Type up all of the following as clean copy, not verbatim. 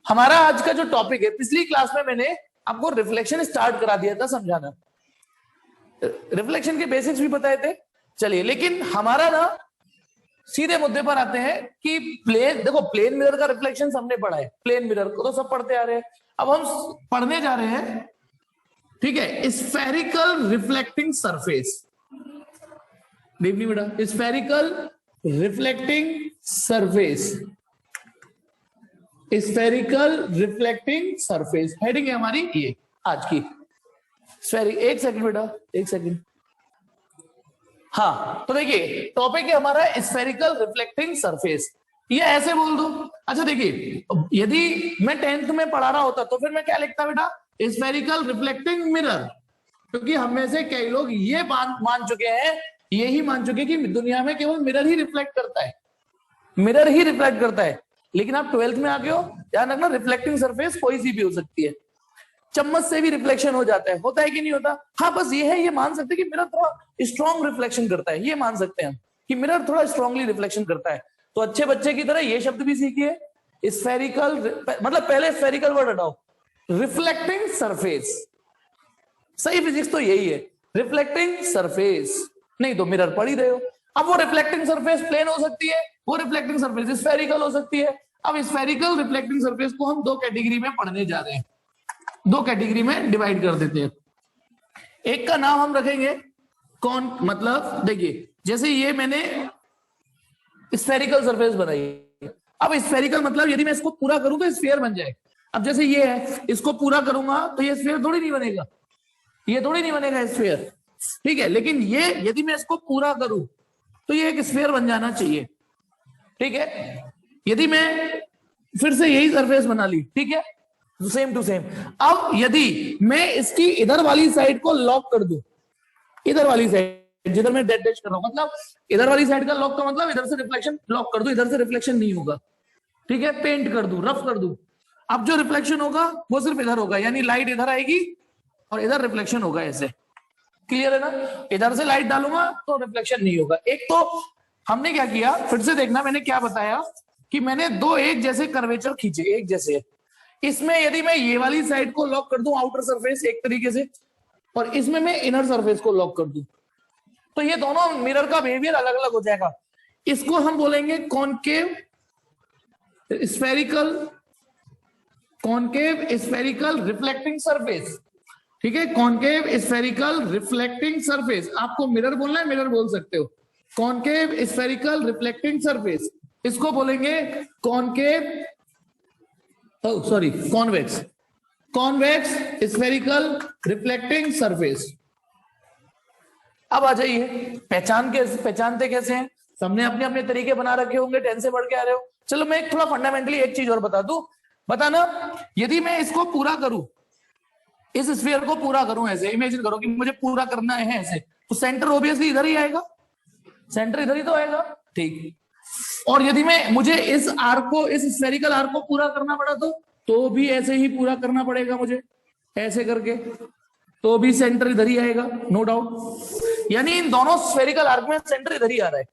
हमारा आज का जो टॉपिक है, पिछली क्लास में मैंने आपको रिफ्लेक्शन स्टार्ट करा दिया था समझाना, रिफ्लेक्शन के बेसिक्स भी बताए थे। चलिए, लेकिन हमारा ना सीधे मुद्दे पर आते हैं कि प्लेन, देखो प्लेन मिरर का रिफ्लेक्शन हमने पढ़ा है, प्लेन मिरर को तो सब पढ़ते आ रहे हैं। अब हम पढ़ने जा रहे हैं, ठीक है, स्फेरिकल रिफ्लेक्टिंग सरफेस। देखनी बेटा, spherical reflecting surface, spherical reflecting surface heading है हमारी ये आज की। एक सेकंड बेटा, एक सेकंड। हाँ, तो देखिए टॉपिक है हमारा स्फेरिकल रिफ्लेक्टिंग सरफेस। ये ऐसे बोल दो। अच्छा देखिए, यदि मैं 10th में पढ़ा रहा होता तो फिर मैं क्या लिखता बेटा, स्फेरिकल रिफ्लेक्टिंग मिरर, क्योंकि हम में से कई लोग ये मान चुके हैं, यही मान चुके हैं कि दुनिया में केवल मिरर ही रिफ्लेक्ट करता है, मिरर ही रिफ्लेक्ट करता है। लेकिन आप 12th में आ गए हो, ध्यान रखना रिफ्लेक्टिंग सरफेस कोई सी भी हो सकती है। चम्मच से भी रिफ्लेक्शन हो जाता है, होता है कि नहीं होता? हाँ, बस ये है, ये मान सकते हैं कि मिरर थोड़ा स्ट्रॉन्ग रिफ्लेक्शन करता है, ये मान सकते हैं हम कि मिरर थोड़ा स्ट्रांगली रिफ्लेक्शन करता है। तो अच्छे बच्चे की तरह ये शब्द भी सीखिए, स्फेरिकल, मतलब पहले स्फेरिकल वर्ड हटाओ, रिफ्लेक्टिंग सरफेस। सही फिजिक्स तो यही है, रिफ्लेक्टिंग सरफेस, नहीं तो मिरर पढ़ ही रहे हो। अब वो रिफ्लेक्टिंग सरफेस प्लेन हो सकती है, वो रिफ्लेक्टिंग सरफेस स्फेरिकल हो सकती है। अब स्फेरिकल रिफ्लेक्टिंग सरफेस को हम दो कैटेगरी में पढ़ने जा रहे हैं, दो कैटेगरी में डिवाइड कर देते हैं। एक का नाम हम रखेंगे कौन, मतलब देखिए जैसे ये मैंने स्फेरिकल सरफेस बनाई, अब स्फेरिकल मतलब यदि मैं इसको पूरा करूं तो स्फीयर बन जाए। अब जैसे ये है, इसको पूरा करूंगा तो ये स्फीयर थोड़ी नहीं बनेगा, ये थोड़ी नहीं बनेगा स्फीयर, ठीक है। लेकिन ये यदि मैं इसको पूरा करूं तो ये एक स्फीयर बन जाना चाहिए, ठीक है। यदि मैं फिर से यही सरफेस बना ली, ठीक है, सेम टू सेम। अब यदि मैं इसकी इधर वाली साइड को लॉक कर दूं, इधर वाली साइड जिधर मैं डेड डैश कर रहा हूं, मतलब इधर वाली साइड का लॉक का मतलब इधर से रिफ्लेक्शन लॉक कर दूं, इधर से रिफ्लेक्शन नहीं होगा, ठीक है। पेंट कर दूं, रफ कर दूं, अब जो रिफ्लेक्शन होगा वो सिर्फ इधर होगा, यानी लाइट इधर आएगी और इधर रिफ्लेक्शन होगा, ऐसे। क्लियर है ना? इधर से लाइट डालूंगा तो रिफ्लेक्शन नहीं होगा। एक तो हमने क्या किया, फिर से देखना, मैंने क्या बताया कि मैंने दो एक जैसे कर्वेचर खींचे, एक जैसे। इसमें यदि मैं ये वाली साइड को लॉक कर दूं, आउटर सरफेस एक तरीके से, और इसमें मैं इनर सरफेस को लॉक कर दूं, तो ये दोनों मिरर का बिहेवियर अलग अलग हो जाएगा। इसको हम बोलेंगे concave spherical, concave spherical reflecting surface, ठीक है। कॉनकेव स्फेरिकल रिफ्लेक्टिंग सरफेस, आपको मिरर बोलना है, मिरर बोल सकते हो। कॉनकेव स्फेरिकल रिफ्लेक्टिंग सरफेस, इसको बोलेंगे concave, sorry convex, convex spherical reflecting surface. अब आ जाइए, पहचानते कैसे हैं? सबने अपने अपने तरीके बना रखे होंगे, 10 से बढ़ के आ रहे हो। चलो मैं एक थोड़ा फंडामेंटली एक चीज और बता दूं, बताना, यदि मैं इसको पूरा करूं, इस स्फीयर को पूरा करूं, ऐसे इमेजिन करो कि मुझे पूरा करना है ऐसे, तो सेंटर ऑब्वियसली इधर ही आएगा, सेंटर इधर ही तो आएगा, ठीक। और यदि मैं मुझे इस आर्क को, इस स्फेरिकल आर्क को पूरा करना पड़ा तो भी ऐसे ही पूरा करना पड़ेगा मुझे, ऐसे करके, तो भी सेंटर इधर ही आएगा, नो डाउट। यानी इन दोनों स्फेरिकल आर्क में सेंटर इधर ही आ रहा है,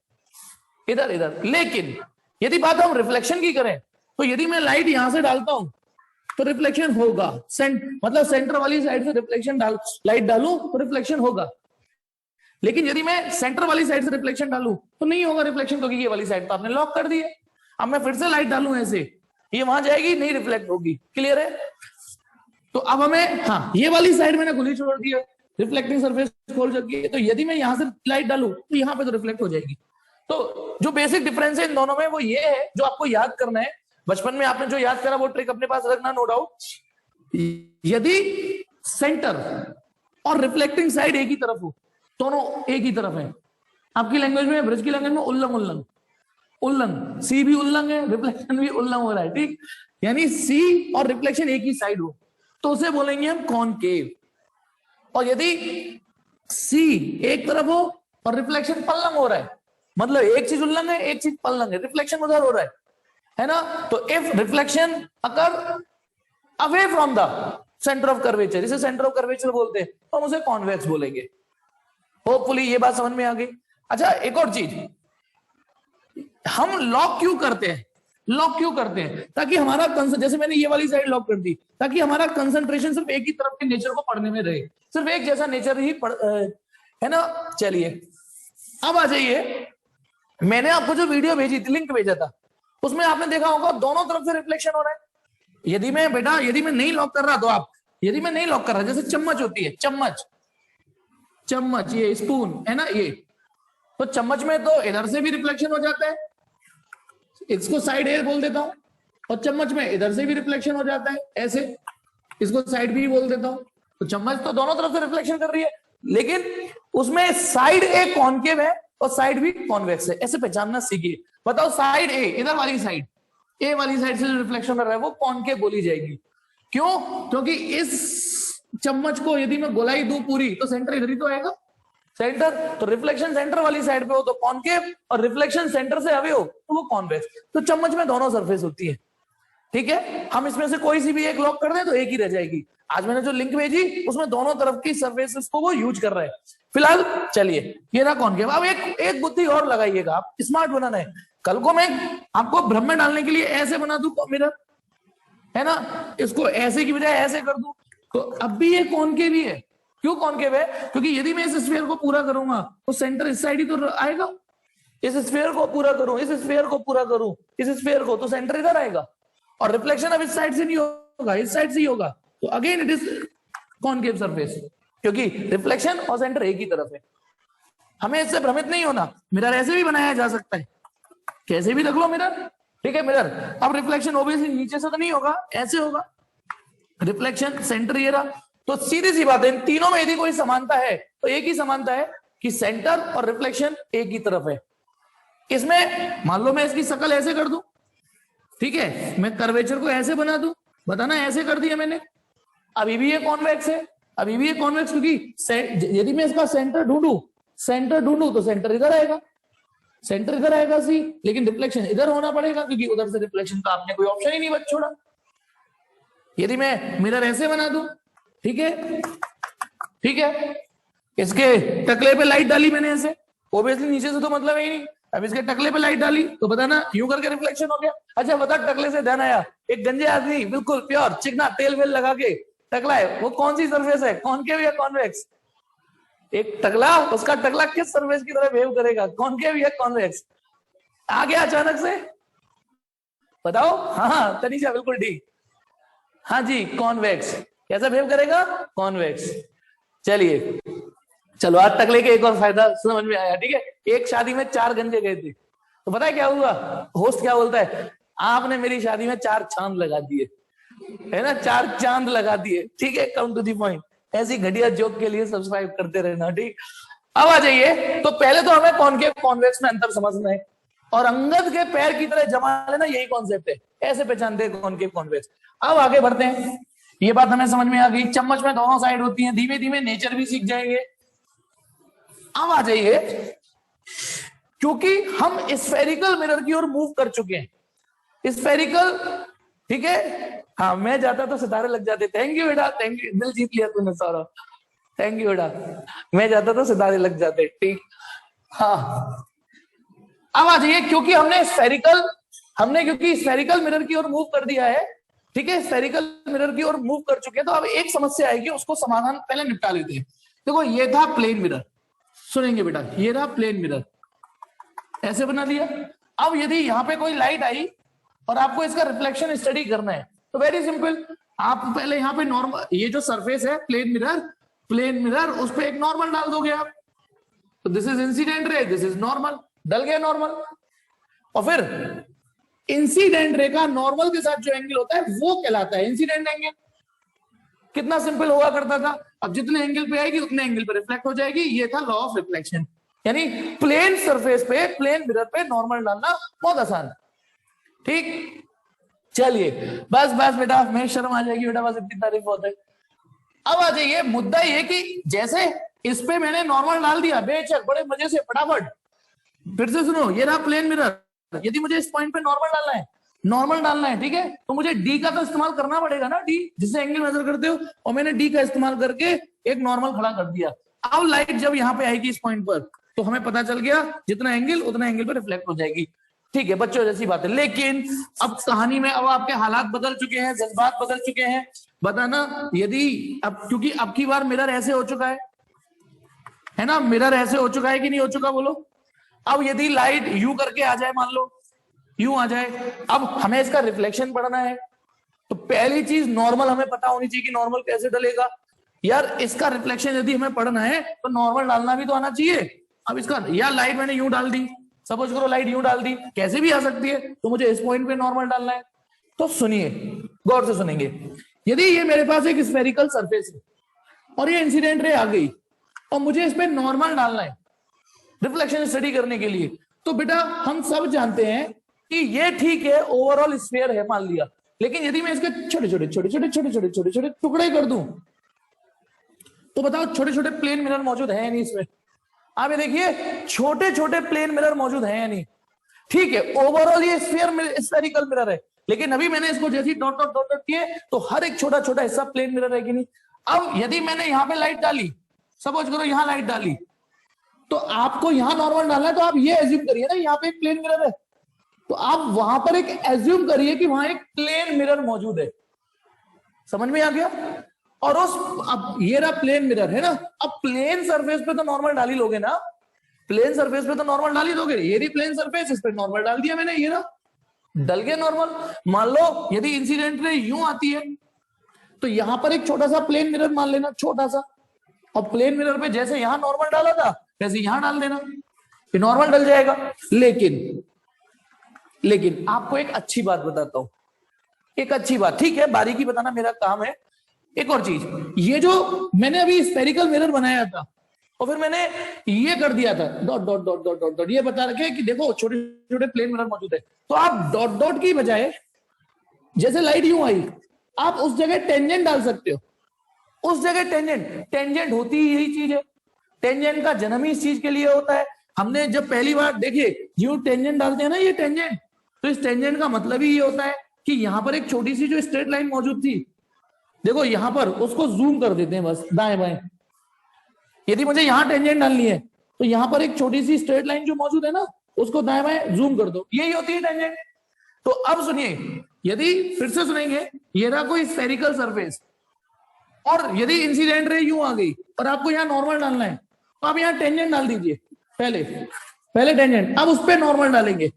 इधर इधर। लेकिन यदि बात हम रिफ्लेक्शन की करें, तो यदि मैं लाइट यहां से डालता हूं तो रिफ्लेक्शन होगा, मतलब सेंटर वाली साइड से रिफ्लेक्शन लाइट डालूं तो रिफ्लेक्शन होगा। लेकिन यदि मैं सेंटर वाली साइड से रिफ्लेक्शन डालूं तो नहीं होगा रिफ्लेक्शन, क्योंकि ये वाली साइड तो आपने लॉक कर दी है। अब मैं फिर से लाइट डालूं ऐसे, ये वहां जाएगी, नहीं रिफ्लेक्ट होगी। क्लियर है? तो अब हमें, हाँ, ये वाली साइड मैंने खुली छोड़ दी है, रिफ्लेक्टिंग सरफेस खोल चुकी है, तो यदि मैं यहां से लाइट डालूं तो यहां पे तो रिफ्लेक्ट हो जाएगी। तो जो बेसिक डिफरेंस है इन दोनों में वो ये है, जो आपको याद करना है, बचपन में आपने जो याद करा वो ट्रिक अपने पास रखना, नो डाउट। यदि सेंटर और रिफ्लेक्टिंग साइड एक ही तरफ हो, दोनों एक ही तरफ है, आपकी लैंग्वेज में, ब्रज की लैंग्वेज में उल्लंघ उल्लंघ उल्लंघ, सी भी उल्लंघ है, रिफ्लेक्शन भी उल्लंघ हो रहा है, ठीक। यानी सी और रिफ्लेक्शन एक ही साइड हो तो उसे बोलेंगे हम कॉनकेव। और यदि सी एक तरफ हो और रिफ्लेक्शन पल्लंघ हो रहा है, मतलब एक चीज उल्लंघ है, एक चीज पल्लंघ है, रिफ्लेक्शन उधर हो रहा है ना। तो if reflection occur away from the centre of curvature, इसे सेंटर ऑफ कर्वेचर बोलते हैं, तो हम उसे कॉन्वेक्स बोलेंगे। होपफुली ये बात समझ में आ गई। अच्छा, एक और चीज, हम लॉक क्यों करते हैं? लॉक क्यों करते हैं? ताकि हमारा जैसे मैंने ये वाली साइड लॉक कर दी, ताकि हमारा कंसंट्रेशन सिर्फ एक ही तरफ के नेचर को पढ़ने में रहे, सिर्फ एक जैसा नेचर ही है ना। चलिए अब आ जाइए, मैंने आपको जो वीडियो भेजी थी, लिंक भेजा था, उसमें आपने देखा होगा दोनों तरफ से रिफ्लेक्शन हो रहा है। यदि मैं नहीं लॉक कर रहा तो आप, यदि मैं नहीं लॉक कर रहा, जैसे चम्मच होती है, चम्मच ये स्पून है ना, ये तो चम्मच में तो इधर से भी रिफ्लेक्शन हो जाता है, इसको साइड ए बोल देता हूं, और चम्मच में इधर से भी रिफ्लेक्शन हो जाता है ऐसे, इसको साइड बी बोल देता हूं। तो चम्मच तो दोनों तरफ से रिफ्लेक्शन कर रही है, लेकिन उसमें साइड ए कॉनकेव है और साइड बी कॉन्वेक्स है, ऐसे पहचानना सीखिए। बताओ साइड ए, इधर वाली साइड, ए वाली साइड से जो रिफ्लेक्शन कर रहा है वो कॉनकेव बोली जाएगी। क्यों? क्योंकि इस चम्मच को यदि मैं गोलाई दूं पूरी, तो सेंटर इधर ही तो आएगा, सेंटर, तो रिफ्लेक्शन सेंटर वाली साइड पे हो तो कॉनकेव, और रिफ्लेक्शन सेंटर से अवे हो तो वो कॉन्वेक्स। तो चम्मच में दोनों सरफेस होती है, ठीक है। हम इसमें से कोई सी भी एक लॉक कर दें तो एक ही रह जाएगी। आज मैंने जो लिंक भेजी उसमें दोनों तरफ की सरफेसेस को वो यूज कर रहा है। फिलहाल चलिए ये रहा कॉनकेव। अब एक बुद्धि और लगाइएगा, आप स्मार्ट बनाना है। कल को मैं आपको भ्रम में डालने के लिए ऐसे बना दूं मिरर, है ना, इसको ऐसे की बजाय ऐसे कर दूं, तो अब भी ये कॉनकेव ही है। क्यों कॉनकेव है? क्योंकि यदि मैं इस स्फीयर को पूरा करूंगा तो सेंटर इस साइड ही तो आएगा। इस स्फीयर को पूरा करूं, इस स्फीयर को पूरा करूं, इस स्फीयर को, तो सेंटर इधर आएगा। और रिफ्लेक्शन अब इस साइड से नहीं होगा, इस साइड से ही होगा। तो again it is concave surface, क्योंकि रिफ्लेक्शन और सेंटर एक ही तरफ है। हमें इससे भ्रमित नहीं होना। मिरर ऐसे भी बनाया जा सकता है, कैसे भी रख लो मिरर, ठीक है। मिरर अब रिफ्लेक्शन ओबियसली नीचे से तो नहीं होगा, ऐसे होगा। रिफ्लेक्शन सेंटर ये रहा, तो सीधी सी बात है, इन तीनों में यदि कोई समानता है तो एक ही समानता है कि सेंटर और रिफ्लेक्शन एक ही तरफ है। इसमें मान लो मैं इसकी शक्ल ऐसे कर दूं, ठीक है, मैं कर्वेचर को ऐसे बना दूं, बताना ऐसे कर दिया मैंने, अभी भी ये कॉन्वेक्स है, अभी भी ये कॉन्वेक्स, क्योंकि यदि मैं इसका सेंटर ढूंढूं तो सेंटर इधर आएगा, सेंटर इधर आएगा सी, लेकिन रिफ्लेक्शन इधर होना पड़ेगा, क्योंकि उधर से रिफ्लेक्शन का आपने कोई ऑप्शन ही नहीं बच छोड़ा। यदि मैं मिरर ऐसे बना दूं, ठीक है, ठीक है, इसके टकले पे लाइट डाली मैंने ऐसे, ओबियसली नीचे से तो मतलब है ही नहीं। अब इसके टकले पे लाइट डाली तो बताना यूं करके रिफ्लेक्शन हो गया। अच्छा बता, टकले से ध्यान आया, एक गंजे आदमी बिल्कुल प्योर चिकना तेल वेल लगा के टकला है, वो कौन सी सरफेस है, कॉनकेव या कॉन्वेक्स? एक टकला, उसका टकला किस सरफेस की तरह वेव करेगा, कॉनकेव या कॉन्वेक्स? आ गया अचानक से, बताओ। हाँ तनीषा बिल्कुल ठीक, हाँ जी कॉन्वेक्स। कैसा वेव करेगा? कॉन्वेक्स। चलिए चलो, आज टकले के एक और फायदा समझ में आया, ठीक है। एक शादी में 4 गंजे गए थे, तो पता है क्या हुआ? होस्ट क्या बोलता है, आपने मेरी शादी में 4 चांद लगा दिए, है ना, 4 चांद लगा दिए, ठीक है। Come to the point. ऐसी घटिया जोक के लिए सब्सक्राइब करते रहना, ठीक। अब आ जाइए, तो पहले तो हमें कॉनकेव कॉन्वेक्स में अंतर समझना है, और अंगद के पैर की तरह जमा लेना, यही कॉन्सेप्ट है, ऐसे पहचानते हैं कॉनकेव कॉन्वेक्स। अब आगे बढ़ते हैं, ये बात हमें समझ में आ गई, चम्मच में दोनों साइड होती है, धीमे धीमे नेचर भी सीख जाएंगे। अब आ जाइए, क्योंकि हम स्फेरिकल मिरर की ओर मूव कर चुके हैं, स्फेरिकल, ठीक है। हाँ मैं जाता तो सितारे लग जाते, थैंक यू बेटा, थैंक यू, दिल जीत लिया तूने सौरभ, थैंक यू बेटा, मैं जाता तो सितारे लग जाते, ठीक। हाँ अब आ जाइए, क्योंकि क्योंकि स्फेरिकल मिरर की ओर मूव कर दिया है, ठीक है, स्फेरिकल मिरर की ओर मूव कर चुके हैं, तो अब एक समस्या आएगी, उसको समाधान पहले निपटा लेते हैं। देखो ये था प्लेन मिरर, सुनेंगे बेटा, ये रहा प्लेन मिरर, ऐसे बना दिया। अब यदि यहाँ पे कोई लाइट आई और आपको इसका रिफ्लेक्शन स्टडी करना है, तो वेरी सिंपल, आप पहले यहाँ पे नॉर्मल, ये जो सरफेस है प्लेन मिरर, उस पर एक नॉर्मल डाल दोगे आप, तो this is incident ray, this is normal, डल गया नॉर्मल। और फिर इंसिडेंट रे का नॉर्मल के साथ जो एंगल होता है वो कहलाता है इंसिडेंट एंगल। कितना सिंपल हुआ करता था, अब जितने एंगल पे आएगी उतने एंगल पे रिफ्लेक्ट हो जाएगी, ये था लॉ ऑफ रिफ्लेक्शन। यानी प्लेन सरफेस पे, प्लेन मिरर पे नॉर्मल डालना बहुत आसान, ठीक। चलिए बस बेटा, मैं शर्म आ जाएगी बेटा, बस इतनी तारीफ होता है। अब आ जाइए, मुद्दा ये कि जैसे इस पे मैंने नॉर्मल डाल दिया बेशक बड़े मजे से, फटाफट, फिर से सुनो, ये रहा प्लेन मिरर, यदि मुझे इस पॉइंट पे नॉर्मल डालना है, ठीक है, तो मुझे डी का तो इस्तेमाल करना पड़ेगा ना, डी जिससे एंगल मेजर करते हो, और मैंने डी का इस्तेमाल करके एक नॉर्मल खड़ा कर दिया। अब लाइट जब यहाँ पे आएगी इस पॉइंट पर, तो हमें पता चल गया जितना एंगल उतना एंगल पे रिफ्लेक्ट हो जाएगी। ठीक है, बच्चों जैसी बात है। लेकिन अब कहानी में अब आपके हालात बदल चुके हैं, जज्बात बदल चुके हैं। बताना, यदि अब क्योंकि अब की बार मिरर ऐसे हो चुका है ना, मिरर ऐसे हो चुका है कि नहीं हो चुका, बोलो। अब यदि लाइट यू करके आ जाए, मान लो यूं आ जाए, अब हमें इसका रिफ्लेक्शन पढ़ना है, तो पहली चीज नॉर्मल हमें पता होनी चाहिए कि नॉर्मल कैसे डलेगा। यार इसका रिफ्लेक्शन यदि हमें पढ़ना है तो नॉर्मल डालना भी तो आना चाहिए। अब इसका, यार लाइट मैंने यूं डाल दी, सपोज करो लाइट यूं डाल दी, कैसे भी आ सकती है, तो मुझे इस पॉइंट पे नॉर्मल डालना है। तो सुनिए, गौर से सुनेंगे। यदि ये मेरे पास एक स्फेरिकल सरफेस है और ये इंसिडेंट रे आ गई और मुझे इस पे नॉर्मल डालना है रिफ्लेक्शन स्टडी करने के लिए, तो बेटा हम सब जानते हैं कि ये ठीक है, ओवरऑल स्फीयर है मान लिया, लेकिन यदि मैं इसके छोटे छोटे छोटे छोटे छोटे छोटे छोटे छोटे टुकड़े कर दूं, तो बताओ छोटे छोटे प्लेन मिरर मौजूद है या नहीं इसमें? आप ये देखिए, छोटे छोटे प्लेन मिरर मौजूद है या नहीं? ठीक है, ओवरऑल ये स्फेरिकल मिरर है, लेकिन अभी मैंने इसको जैसे डॉट डॉट डॉट डॉट किए तो हर एक छोटा छोटा हिस्सा प्लेन मिरर है कि नहीं? अब यदि मैंने यहां पे लाइट डाली, सपोज करो यहां लाइट डाली, तो आपको यहां नॉर्मल डालना है, तो आप ये एज्यूम करिए ना यहां पे एक प्लेन मिरर है, तो आप वहां पर एक एज्यूम करिए कि वहां एक प्लेन मिरर मौजूद है। समझ में आ गया? और उस, अब ये रहा प्लेन मिरर है ना, अब प्लेन सरफेस पे तो नॉर्मल डाल ही लोगे ना, प्लेन सरफेस पे तो नॉर्मल डाल ही दोगे। ये रही प्लेन सरफेस, इस पे नॉर्मल डाल दिया मैंने, ये रहा डल गया नॉर्मल। मान लो यदि इंसिडेंट रे यूं आती है, तो यहां पर एक छोटा सा प्लेन मिरर मान लेना, छोटा सा, और प्लेन मिरर पे जैसे यहां नॉर्मल डाला था वैसे यहां डाल देना, फिर नॉर्मल डल जाएगा। लेकिन आपको एक अच्छी बात बताता हूं, एक अच्छी बात, ठीक है बारीकी बताना मेरा काम है। एक और चीज, ये जो मैंने अभी स्फेरिकल मिरर बनाया था और फिर मैंने ये कर दिया था dot dot dot dot dot dot, ये बता रखे कि देखो छोटे छोटे प्लेन मिरर मौजूद है, तो आप डॉट डॉट की बजाय जैसे लाइट यूं आई, आप उस जगह टेंजेंट डाल सकते हो, उस जगह टेंजेंट होती ही यही चीज है, टेंजेंट का जन्म ही इस चीज के लिए होता है। हमने जब पहली बार देखिए यूं टेंजेंट डालते हैं ना, ये टेंजेंट, तो इस टेंजेंट का मतलब ही ये होता है कि यहां पर एक छोटी सी जो स्ट्रेट लाइन मौजूद थी, देखो यहां पर, उसको जूम कर देते हैं बस दाएं बाएं। यदि मुझे यहां टेंजेंट डालनी है तो यहां पर एक छोटी सी स्ट्रेट लाइन जो मौजूद है ना, उसको दाएं बाएं जूम कर दो, यही होती है टेंजेंट। तो अब सुनिए, यदि फिर से सुनेंगे, ये रहा कोई स्फेरिकल सरफेस और यदि इंसिडेंट रे यूं आ गई और आपको यहां नॉर्मल डालना है, तो आप यहां टेंजेंट डाल दीजिए, पहले टेंजेंट, अब उस पर नॉर्मल डालेंगे,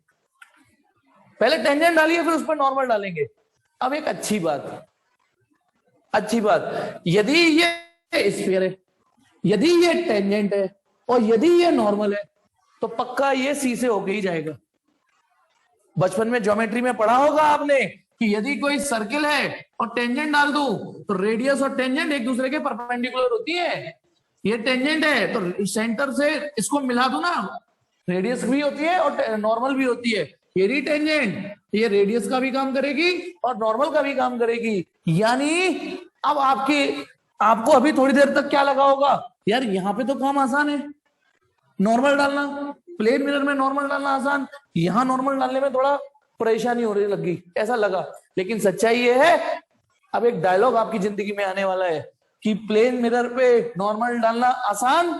पहले टेंजेंट डालिए फिर उस पर नॉर्मल डालेंगे। अब एक अच्छी बात, यदि ये स्फीयर है, यदि ये टेंजेंट है और यदि ये नॉर्मल है, तो पक्का ये सी से होके ही जाएगा। बचपन में ज्योमेट्री में पढ़ा होगा आपने कि यदि कोई सर्किल है और टेंजेंट डाल दूं तो रेडियस और टेंजेंट एक दूसरे के परपेंडिकुलर होती है। ये टेंजेंट है तो सेंटर से इसको मिला दो ना, रेडियस भी होती है और नॉर्मल भी होती है। ये रही टेंजेंट, ये रेडियस का भी काम करेगी और नॉर्मल का भी काम करेगी। यानी अब आपको अभी थोड़ी देर तक क्या लगा होगा, यार यहाँ पे तो काम आसान है, नॉर्मल डालना, प्लेन मिरर में नॉर्मल डालना आसान, यहां नॉर्मल डालने में थोड़ा परेशानी हो रही लगी, ऐसा लगा। लेकिन सच्चाई ये है, अब एक डायलॉग आपकी जिंदगी में आने वाला है कि प्लेन मिरर पे नॉर्मल डालना आसान,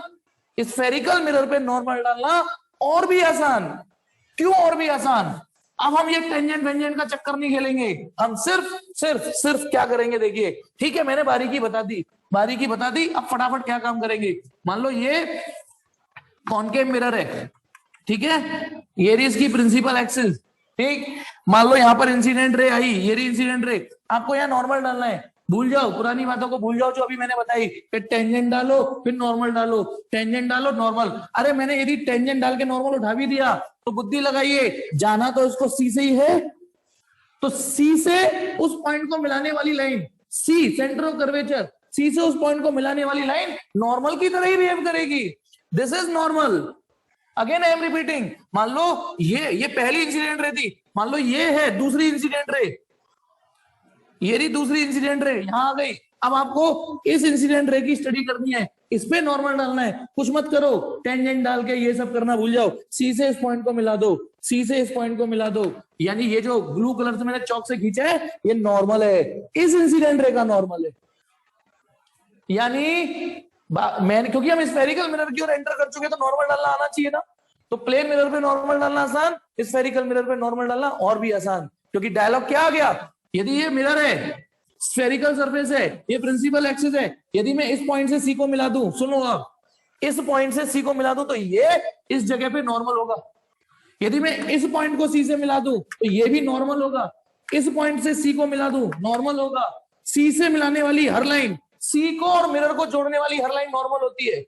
स्फेरिकल मिरर पे नॉर्मल डालना और भी आसान। क्यों और भी आसान? अब हम ये टेंजेंट वेंजेंट का चक्कर नहीं खेलेंगे, हम सिर्फ क्या करेंगे, देखिए ठीक है मैंने बारीकी बता दी, अब फटाफट क्या काम करेंगे। मान लो ये कॉनकेव मिरर है, ठीक है, ये रही इसकी प्रिंसिपल एक्सिस, ठीक, मान लो यहाँ पर इंसिडेंट रे आई, ये रही इंसिडेंट रे, आपको यहाँ नॉर्मल डालना है। भूल जाओ पुरानी बातों को, भूल जाओ जो अभी मैंने बताई, फिर टेंजेंट डालो फिर नॉर्मल डालो, टेंजेंट डालो नॉर्मल। अरे मैंने यदि टेंजेंट डाल के नॉर्मल उठा भी दिया तो बुद्धि लगाइए, जाना तो इसको सी से ही है, तो सी से उस पॉइंट को मिलाने वाली line, C centre of curvature, C से उस पॉइंट को मिलाने वाली लाइन नॉर्मल की तरह ही बिहेव करेगी। This is normal. Again I am repeating, मान लो ये पहली इंसिडेंट रे थी, मान लो ये है दूसरी इंसिडेंट रे, ये रही दूसरी इंसिडेंट रे, यहां आ गई। अब आपको इस इंसिडेंट रे की स्टडी करनी है, इस पे नॉर्मल डालना है, कुछ मत करो, टेंजेंट डाल के ये सब करना भूल जाओ, सी से इस पॉइंट को मिला दो, सी से इस पॉइंट को मिला दो। यानी ये जो ब्लू कलर से मैंने चौक से खींचा है ये नॉर्मल है, इस इंसिडेंट रे का नॉर्मल है। यानी मैंने, क्योंकि हम स्फेरिकल मिरर की ओर एंटर कर चुके तो नॉर्मल डालना आना चाहिए ना, तो प्लेन मिरर पे नॉर्मल डालना आसान, स्फेरिकल मिरर पे नॉर्मल डालना और भी आसान, क्योंकि डायलॉग क्या आ गया, यदि ये मिरर है, स्फेरिकल सरफेस है, ये प्रिंसिपल एक्सिस है, यदि मैं इस पॉइंट से सी को मिला दूं, सुनो आप, इस पॉइंट से सी को मिला दूं तो ये इस जगह पे नॉर्मल होगा। यदि मैं इस पॉइंट को सी से मिला दूं तो ये भी नॉर्मल होगा। इस पॉइंट से सी को मिला दूं नॉर्मल होगा। सी से मिलाने वाली हर लाइन, सी को और मिरर को जोड़ने वाली हर लाइन नॉर्मल होती है।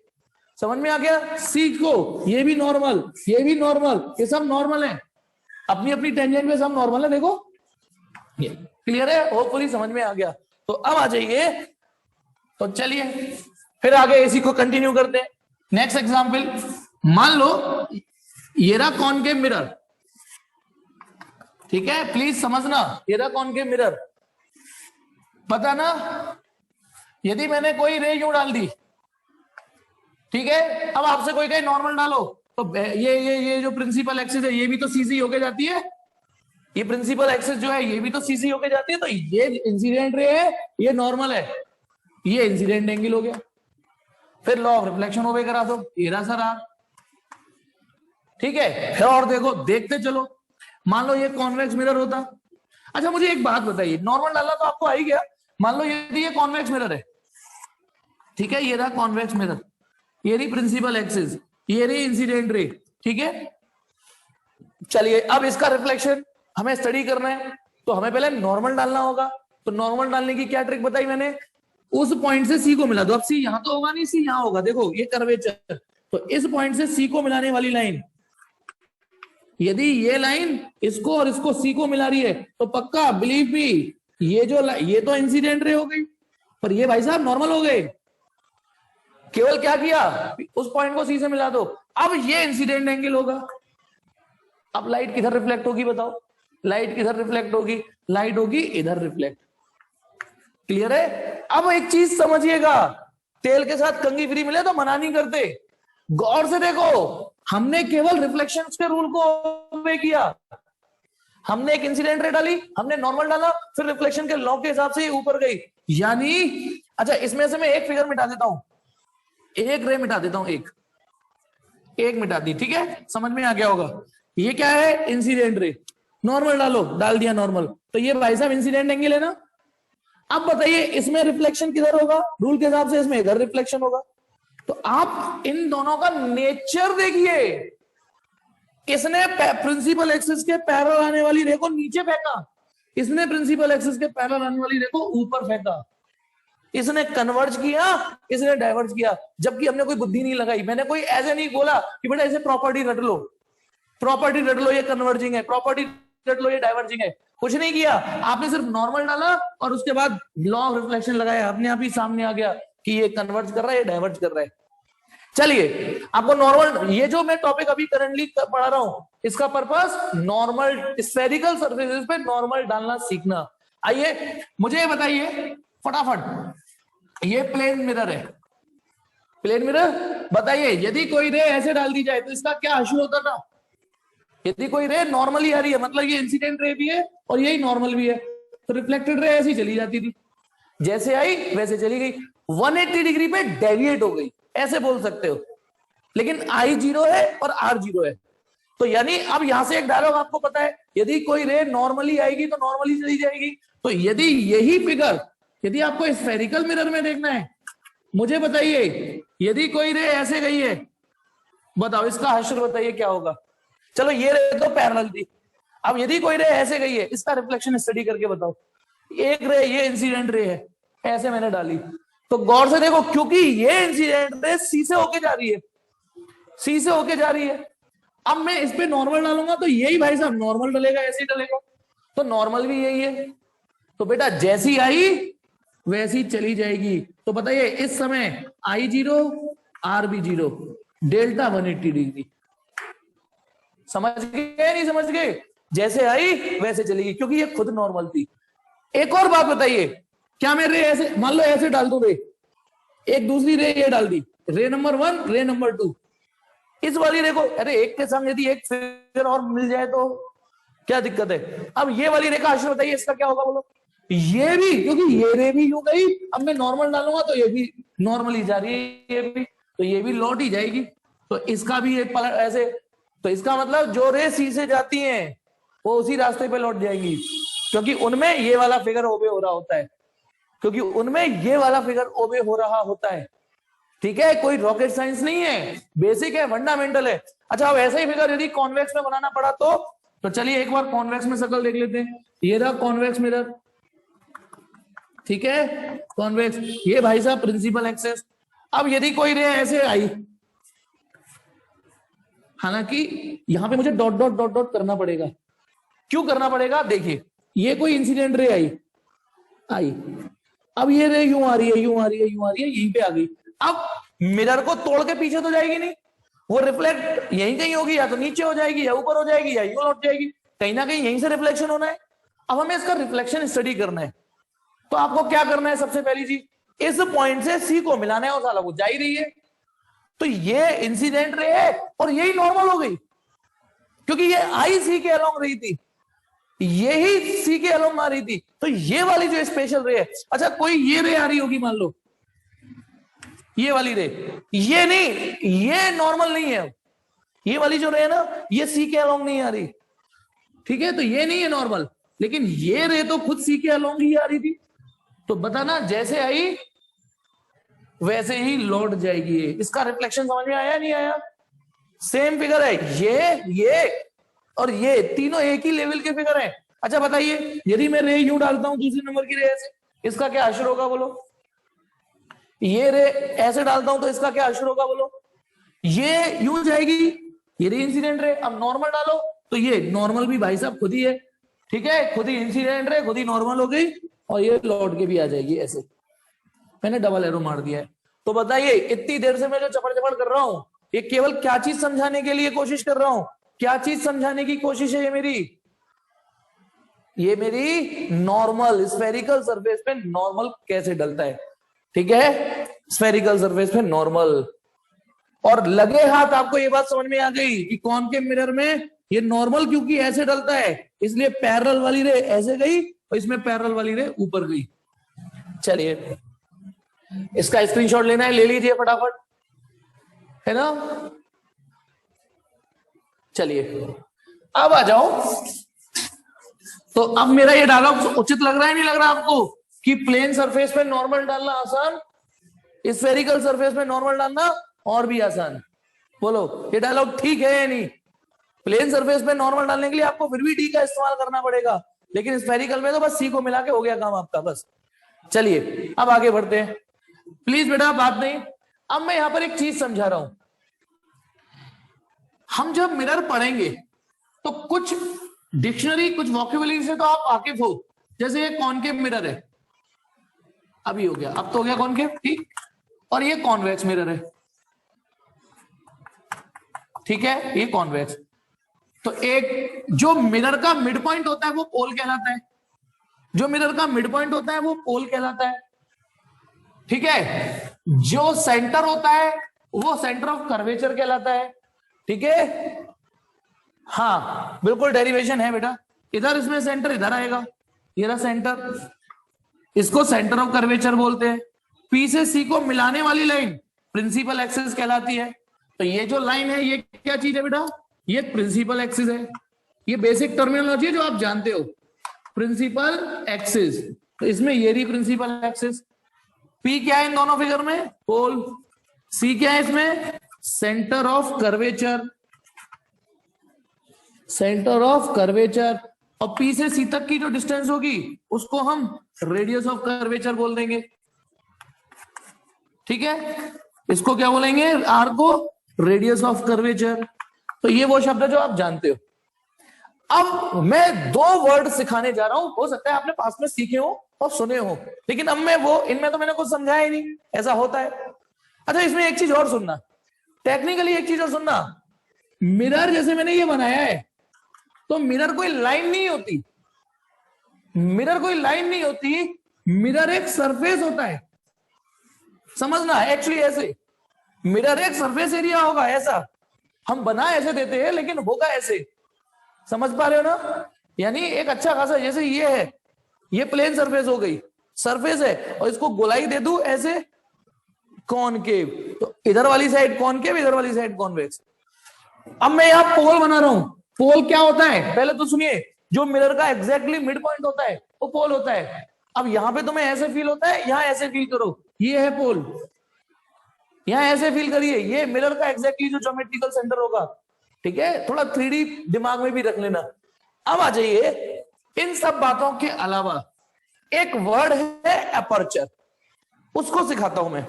समझ में आ गया? सी को ये भी नॉर्मल, ये भी नॉर्मल, ये सब नॉर्मल है, अपनी अपनी टेंजेंट पे सब नॉर्मल है। देखो ये क्लियर है, होपफुली समझ में आ गया। तो अब आ जाइए, तो चलिए फिर आगे इसी को कंटिन्यू करते हैं। नेक्स्ट एग्जांपल, मान लो ये रहा कॉनकेव मिरर, ठीक है, प्लीज समझना, ये रहा कॉनकेव मिरर, पता ना, यदि मैंने कोई रे यूं डाल दी, ठीक है, अब आपसे कोई कहे नॉर्मल डालो, तो ये जो प्रिंसिपल एक्सिस है ये भी तो सीसी होके जाती है, ये प्रिंसिपल एक्सिस जो है ये भी तो सीसी होके जाती है, तो ये इंसिडेंट रे है, ये नॉर्मल है, ये इंसिडेंट एंगल हो गया। फिर लॉ ऑफ रिफ्लेक्शन ओबे करा दो, ये रहा सर आर, ठीक है। फिर और देखो, देखते चलो, मान लो ये कॉन्वेक्स मिरर होता। अच्छा मुझे एक बात बताइए, नॉर्मल डालना तो आपको आ ही गया, मान लो यदि ये कॉन्वेक्स मिरर है, ठीक है, ये रहा कॉन्वेक्स मिरर, ये रही प्रिंसिपल एक्सिस, ये रही इंसिडेंट रे, ठीक है। चलिए अब इसका रिफ्लेक्शन हमें स्टडी करना है, तो हमें पहले नॉर्मल डालना होगा। तो नॉर्मल डालने की क्या ट्रिक बताई मैंने, उस पॉइंट से सी को मिला दो। अब सी यहां तो होगा नहीं, सी यहां होगा, देखो ये कर्वेचर, तो इस पॉइंट से सी को मिलाने वाली लाइन, यदि ये लाइन इसको और इसको सी को मिला रही है तो पक्का बिलीव मी, ये तो इंसिडेंट रे हो गई, पर ये भाई साहब नॉर्मल हो गए। केवल क्या किया, उस पॉइंट को सी से मिला दो, अब ये इंसिडेंट एंगल होगा। अब लाइट किधर रिफ्लेक्ट होगी बताओ, लाइट किधर रिफ्लेक्ट होगी, लाइट होगी इधर रिफ्लेक्ट, क्लियर है। अब एक चीज समझिएगा, तेल के साथ कंघी फ्री मिले तो मना नहीं करते, गौर से देखो, हमने केवल रिफ्लेक्शन के रूल को ओबे किया, हमने एक इंसिडेंट रे डाली, हमने नॉर्मल डाला, फिर रिफ्लेक्शन के लॉ के हिसाब से ऊपर गई, यानी अच्छा इसमें से मैं एक फिगर मिटा देता हूं, एक रे मिटा देता हूं, एक मिटा दी, ठीक है, समझ में आ गया होगा। ये क्या है, इंसिडेंट रे, नॉर्मल डालो, डाल दिया नॉर्मल, तो ये भाई साहब इंसिडेंट एंगल है ना। अब बताइए इसमें रिफ्लेक्शन किधर होगा, रूल के हिसाब से इसमें इधर रिफ्लेक्शन होगा। तो आप इन दोनों का नेचर देखिए, इसने प्रिंसिपल एक्सिस के पैरेलल आने वाली रे को नीचे फेंका, इसने प्रिंसिपल एक्सिस के पैरेलल आने वाली रे को ऊपर फेंका, इसने कन्वर्ज किया, इसने डाइवर्ज किया, जबकि हमने कोई बुद्धि नहीं लगाई, मैंने कोई ऐसे नहीं बोला कि बेटा ऐसे प्रॉपर्टी रट लो, प्रॉपर्टी रट लो, ये कन्वर्जिंग है, प्रॉपर्टी रट लो, ये डाइवर्जिंग है, कुछ नहीं किया, आपने सिर्फ नॉर्मल डाला और उसके बाद लॉ ऑफ रिफ्लेक्शन लगाया, अपने आप ही सामने आ गया कि ये कन्वर्ज कर रहा है, ये डाइवर्ज कर रहा है। चलिए आपको नॉर्मल, ये जो मैं टॉपिक अभी करंटली पढ़ा रहा हूं, इसका पर्पस नॉर्मल स्फेरिकल सरफेसेस पे नॉर्मल डालना सीखना। आइए मुझे बताइए फटाफट, ये प्लेन मिरर है, प्लेन मिरर, बताइए यदि कोई रे ऐसे डाल दी जाए तो इसका क्या हासिल होता था। यदि कोई रे नॉर्मली आ रही है, मतलब ये इंसिडेंट रे भी है और यही नॉर्मल भी है, तो रिफ्लेक्टेड रे ऐसी चली जाती थी, जैसे आई वैसे चली गई, 180 डिग्री पे डेविएट हो गई, ऐसे बोल सकते हो। लेकिन आई 0 है और आर 0 है, तो यानी अब यहां से एक डायलॉग आपको पता है, यदि कोई रे नॉर्मली आएगी तो नॉर्मली चली जाएगी। तो यदि यही फिगर यदि आपको स्फेरिकल मिरर में देखना है, मुझे बताइए यदि कोई रे ऐसे गई है, बताओ इसका हश्र बताइए क्या होगा। चलो ये रे तो पैरेलल थी, अब यदि कोई रे ऐसे गई है, इसका रिफ्लेक्शन स्टडी करके बताओ। एक रे ये इंसिडेंट रे है, ऐसे मैंने डाली, तो गौर से देखो, क्योंकि ये इंसिडेंट रे सी से होके जा रही है, सी से होके जा रही है, अब मैं इस पे नॉर्मल डालूंगा तो यही भाई साहब नॉर्मल डलेगा, ऐसे ही डलेगा, तो नॉर्मल भी यही है, तो बेटा जैसी आई वैसी चली जाएगी। तो बताइए इस समय आई 0 आर भी 0, डेल्टा 180 डिग्री, समझ गए नहीं समझ गए, जैसे आई वैसे चलेगी, क्योंकि ये खुद नॉर्मल थी। एक और बात बताइए, क्या मैं रे ऐसे, मान लो ऐसे डाल दूं रे, एक दूसरी रे ये डाल दी, रे नंबर 1 रे नंबर 2, इस वाली रे को, अरे एक के संग यदि एक फिगर और मिल जाए तो क्या दिक्कत है। अब ये वाली रे का आंसर बताइए, इसका क्या होगा बोलो। ये भी, क्योंकि ये रे भी यूं गई, अब मैं नॉर्मल डालूंगा तो ये भी नॉर्मली जा रही है, ये भी, तो ये भी लौट ही जाएगी, तो इसका भी एक ऐसे तो इसका मतलब जो रे सी से जाती हैं वो उसी रास्ते पे लौट जाएंगी, क्योंकि उनमें ये वाला फिगर ओबे हो रहा होता है, क्योंकि उनमें ये वाला फिगर ओबे हो रहा होता है। ठीक है, कोई रॉकेट साइंस नहीं है, बेसिक है, फंडामेंटल है। अच्छा, अब ऐसा ही फिगर यदि कॉन्वेक्स में बनाना पड़ा तो चलिए एक बार कॉन्वेक्स में शक्ल देख लेते हैं। ये रहा कॉन्वेक्स मिरर, ठीक है, कॉन्वेक्स, ये भाई साहब प्रिंसिपल एक्सेस। अब यदि कोई रे ऐसे आई, हालांकि यहां पे मुझे डॉट डॉट डॉट डॉट करना पड़ेगा, क्यों करना पड़ेगा, देखिए ये कोई इंसिडेंट रे आई आई, अब ये रे यूं आ रही है, यूं आ रही है, यूं आ रही है, यहीं पे आ गई। अब मिरर को तोड़ के पीछे तो जाएगी नहीं, वो रिफ्लेक्ट यहीं कहीं होगी, या तो नीचे हो जाएगी, या ऊपर हो जाएगी, या यूं लौट जाएगी, कहीं ना कहीं यहीं से रिफ्लेक्शन होना है। अब हमें इसका रिफ्लेक्शन स्टडी करना है, तो आपको क्या करना है, सबसे पहली चीज, इस पॉइंट से सी को मिलाना है, और साला वो जा ही रही है, तो ये इंसिडेंट रे है और यही नॉर्मल हो गई, क्योंकि ये आई सी के अलोंग रही थी, यही सी के अलोंग आ रही थी, तो ये वाली जो स्पेशल रे है। अच्छा, कोई ये रे आ रही होगी, मान लो ये वाली रे, ये नहीं, ये नॉर्मल नहीं है, ये वाली जो रे है ना, ये सी के अलोंग नहीं आ रही, ठीक है, तो ये नहीं है नॉर्मल, लेकिन ये रे तो खुद सी के अलोंग ही आ रही थी, तो बताना जैसे आई वैसे ही लौट जाएगी। इसका रिफ्लेक्शन समझ में आया नहीं आया? सेम फिगर है, ये और ये तीनों एक ही लेवल के फिगर हैं। अच्छा बताइए, यदि मैं रे यूं डालता हूं दूसरी नंबर की रे ऐसे, इसका क्या असर होगा बोलो? ये रे ऐसे डालता हूं तो इसका क्या असर होगा बोलो? ये यूं जाएगी, ये रे इंसिडेंट रे। अब नॉर्मल डालो तो ये नॉर्मल भी भाई साहब खुद ही है, ठीक है, खुद ही इंसिडेंट रे, खुद ही नॉर्मल हो गई, और ये लौट के भी आ जाएगी ऐसे। मैंने डबल एरो मार दिया है। तो बताइए, इतनी देर से मैं जो चपड़ चपड़ कर रहा हूं, ये केवल क्या चीज समझाने के लिए कोशिश कर रहा हूं? क्या चीज समझाने की कोशिश है ये मेरी नॉर्मल स्फेरिकल सरफेस पे नॉर्मल कैसे डलता है, ठीक है, स्फेरिकल सरफेस पे नॉर्मल। और लगे हाथ आपको ये बात समझ में आ गई कि कॉनकेव मिरर में ये नॉर्मल क्योंकि ऐसे डलता है, इसलिए पैरेलल वाली रे ऐसे गई और इसमें पैरेलल वाली रे ऊपर गई। चलिए, इसका स्क्रीनशॉट लेना है, ले लीजिए फटाफट, है ना। चलिए अब आ जाओ। तो अब मेरा ये डायलॉग उचित लग रहा है नहीं लग रहा आपको, कि प्लेन सरफेस पे नॉर्मल डालना आसान, स्फेरिकल सरफेस पे नॉर्मल डालना और भी आसान? बोलो, ये डायलॉग ठीक है या नहीं? प्लेन सरफेस पे नॉर्मल डालने के लिए आपको फिर भी डी का इस्तेमाल करना पड़ेगा, लेकिन स्फेरिकल में तो बस सी को मिला के हो गया काम आपका, बस। चलिए अब आगे बढ़ते हैं, प्लीज बेटा बात नहीं। अब मैं यहां पर एक चीज समझा रहा हूं, हम जब मिरर पढ़ेंगे तो कुछ डिक्शनरी, कुछ वोकेबुलरी से तो आप वाकिफ हो। जैसे ये कॉनकेव मिरर है, अभी हो गया, अब तो हो गया कॉनकेव, ठीक, और ये कॉन्वेक्स मिरर है, ठीक है, ये कॉन्वेक्स। तो एक जो मिरर का मिड पॉइंट होता है वो पोल कहलाता है, जो मिरर का मिड पॉइंट होता है वो पोल कहलाता है, ठीक है। जो सेंटर होता है वो सेंटर ऑफ कर्वेचर कहलाता है, ठीक है। हाँ बिल्कुल डेरिवेशन है बेटा, इधर इसमें सेंटर इधर आएगा, ये रहा सेंटर, इसको सेंटर ऑफ कर्वेचर बोलते हैं। पी से सी को मिलाने वाली लाइन प्रिंसिपल एक्सिस कहलाती है। तो ये जो लाइन है ये क्या चीज है बेटा? ये प्रिंसिपल एक्सिस है, ये बेसिक टर्मिनोलॉजी है जो आप जानते हो, प्रिंसिपल एक्सिस। तो इसमें ये रही प्रिंसिपल एक्सिस। पी क्या है इन दोनों फिगर में? पोल। सी क्या है इसमें? Centre of curvature, centre of curvature. और पी से सी तक की जो डिस्टेंस होगी उसको हम रेडियस ऑफ कर्वेचर बोल देंगे, ठीक है। इसको क्या बोलेंगे? आर को रेडियस ऑफ कर्वेचर। तो ये वो शब्द है जो आप जानते हो। अब मैं दो वर्ड सिखाने जा रहा हूं, हो सकता है आपने पास में सीखे हो और सुने हो, लेकिन अब मैं वो, इनमें तो मैंने कुछ समझाया ही नहीं, ऐसा होता है। अच्छा, इसमें एक चीज और सुनना, टेक्निकली एक चीज और सुनना। मिरर जैसे मैंने ये बनाया है, तो मिरर कोई लाइन नहीं होती, मिरर कोई लाइन नहीं होती, मिरर एक सरफेस होता है, समझना। एक्चुअली ऐसे मिरर एक सरफेस एरिया होगा, ऐसा हम बना ऐसे देते हैं, लेकिन होगा ऐसे, समझ पा रहे हो ना? यानी एक अच्छा खासा, जैसे ये है, ये प्लेन सरफेस हो गई, सरफेस है, और इसको गोलाई दे दूं ऐसे कॉनकेव, तो इधर वाली साइड कॉनकेव, इधर वाली साइड कॉन्वेक्स। अब मैं यहाँ पोल बना रहा हूं। पोल क्या होता है पहले तो सुनिए, जो मिरर का एग्जैक्टली मिड पॉइंट होता है वो पोल होता है। अब यहां पे तुम्हें ऐसे फील होता है, यहां ऐसे फील करो, ये है पोल। यहां ऐसे फील करिए, ये मिरर का एग्जैक्टली जो ज्योमेट्रिकल सेंटर होगा। ठीक है, थोड़ा 3D दिमाग में भी रख लेना। अब आ जाइए, इन सब बातों के अलावा एक वर्ड है एपर्चर, उसको सिखाता हूं मैं।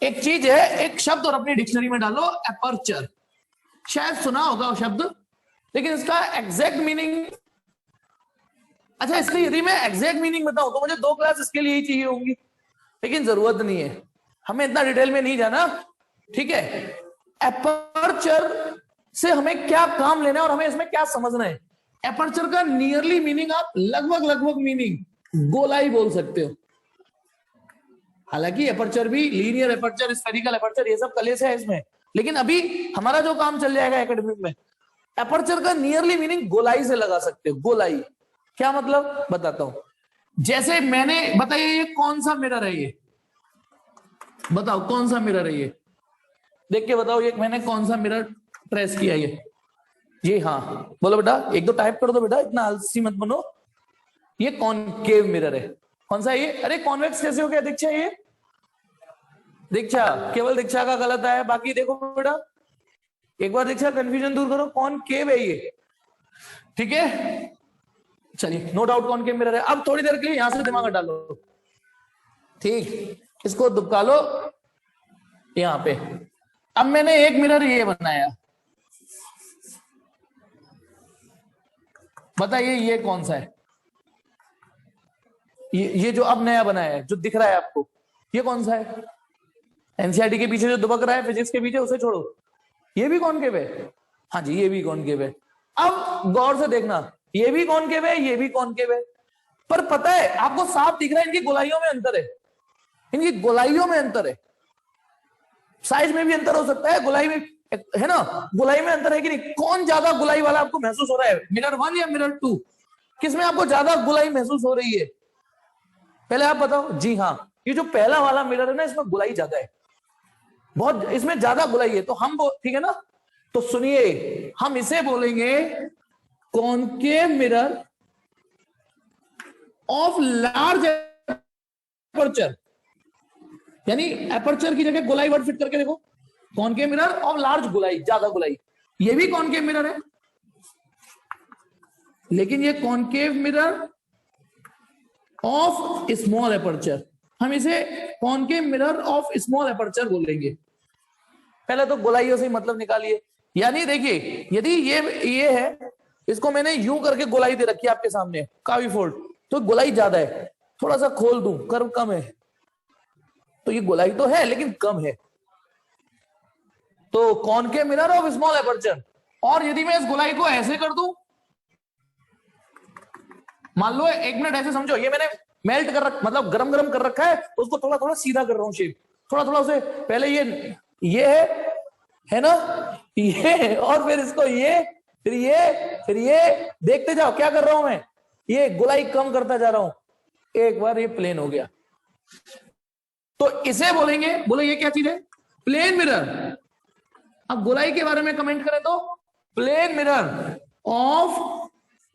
एक चीज है, एक शब्द और अपनी डिक्शनरी में डालो एपर्चर। शायद सुना होगा वो शब्द, लेकिन इसका एग्जैक्ट मीनिंग, अच्छा इसलिए यदि मैं एग्जैक्ट मीनिंग बताऊं तो मुझे 2 क्लास इसके लिए ही चाहिए होंगी, लेकिन जरूरत नहीं है, हमें इतना डिटेल में नहीं जाना। ठीक है, एपर्चर से हमें क्या काम लेना है और हमें इसमें क्या समझना है। एपर्चर का नियरली मीनिंग आप लगभग मीनिंग गोलाई बोल सकते हो। हालांकि एपर्चर भी लीनियर एपर्चर, स्फेरिकल एपर्चर, ये सब कलेस है इसमें, लेकिन अभी हमारा जो काम चल जाएगा एकेडमिक में, एपर्चर का नियरली मीनिंग गोलाई से लगा सकते हो। गोलाई क्या मतलब बताता हूं। जैसे मैंने बताइए ये कौन सा मिरर है, ये बताओ कौन सा मिरर है, ये देख के बताओ, ये मैंने कौन सा मिरर ट्रेस किया ये। जी हाँ बोलो बेटा, एक दो टाइप कर दो बेटा, इतना आलसी मत बनो। ये कॉनकेव मिरर है। कौन सा ये? अरे कॉन्वेक्स कैसे हो गया दीक्षा? ये दीक्षा, केवल दीक्षा का गलत है, बाकी देखो बेटा एक बार दीक्षा कंफ्यूजन दूर करो, कॉनकेव है ये। ठीक है, चलिए नो डाउट कॉनकेव मिरर है। अब थोड़ी देर के लिए यहां से दिमाग हटा लो, ठीक, इसको दुबका लो यहां पे। अब मैंने एक मिरर ये बनाया, बताइए ये कौन सा है? ये जो अब नया बनाया है, जो दिख रहा है आपको, ये कौन सा है? एनसीईआरटी के पीछे जो दुबक रहा है, फिजिक्स के पीछे, उसे छोड़ो, ये भी कॉनकेव है। हाँ जी ये भी कॉनकेव है। अब गौर से देखना, ये भी कॉनकेव है, ये भी कॉनकेव है, पर पता है आपको साफ दिख रहा है इनकी गोलाइयों में अंतर है। इनकी गोलाइयों में अंतर है, साइज में भी अंतर हो सकता है, गोलाई में है ना, गोलाई में अंतर है कि नहीं? कौन ज्यादा गोलाई वाला आपको महसूस हो रहा है, मिरर 1 या मिरर 2? किसमें आपको ज्यादा गोलाई महसूस हो रही है पहले आप बताओ। जी हाँ, ये जो पहला वाला मिरर है ना, इसमें गोलाई ज्यादा है, बहुत, इसमें ज्यादा गोलाई है। तो हम ठीक है ना, तो सुनिए हम इसे बोलेंगे concave mirror of large aperture, यानी एपर्चर की जगह गोलाई वर्ड फिट करके देखो, कॉनकेव मिरर ऑफ लार्ज गोलाई, ज्यादा गोलाई। ये भी कॉनकेव मिरर है, लेकिन ये concave mirror of small aperture, हम इसे concave mirror of small aperture बोलेंगे। पहले तो गोलाइयों से मतलब निकालिए, यानी देखिए यदि ये है, इसको मैंने यूं करके गोलाई दे रखी है आपके सामने काफी फोल्ड, तो गोलाई ज्यादा है, थोड़ा सा खोल दूं कर्व कम है, तो ये गोलाई तो है लेकिन कम है, तो concave mirror of small aperture. और यदि मैं इस गोलाई को ऐसे कर दूं, मान लो 1 मिनट ऐसे समझो, ये मैंने मेल्ट कर मतलब गरम गरम कर रखा है, तो उसको थोड़ा थोड़ा सीधा कर रहा हूं शेप, थोड़ा थोड़ा उसे, पहले ये है ना, ये, और फिर इसको ये, फिर ये, देखते जाओ क्या कर रहा हूं मैं, ये गोलाई कम करता जा रहा हूं, एक बार ये प्लेन हो गया। तो इसे बोलेंगे, बोलो ये क्या चीज है? Plane mirror. अब गोलाई के बारे में कमेंट करें तो plane mirror of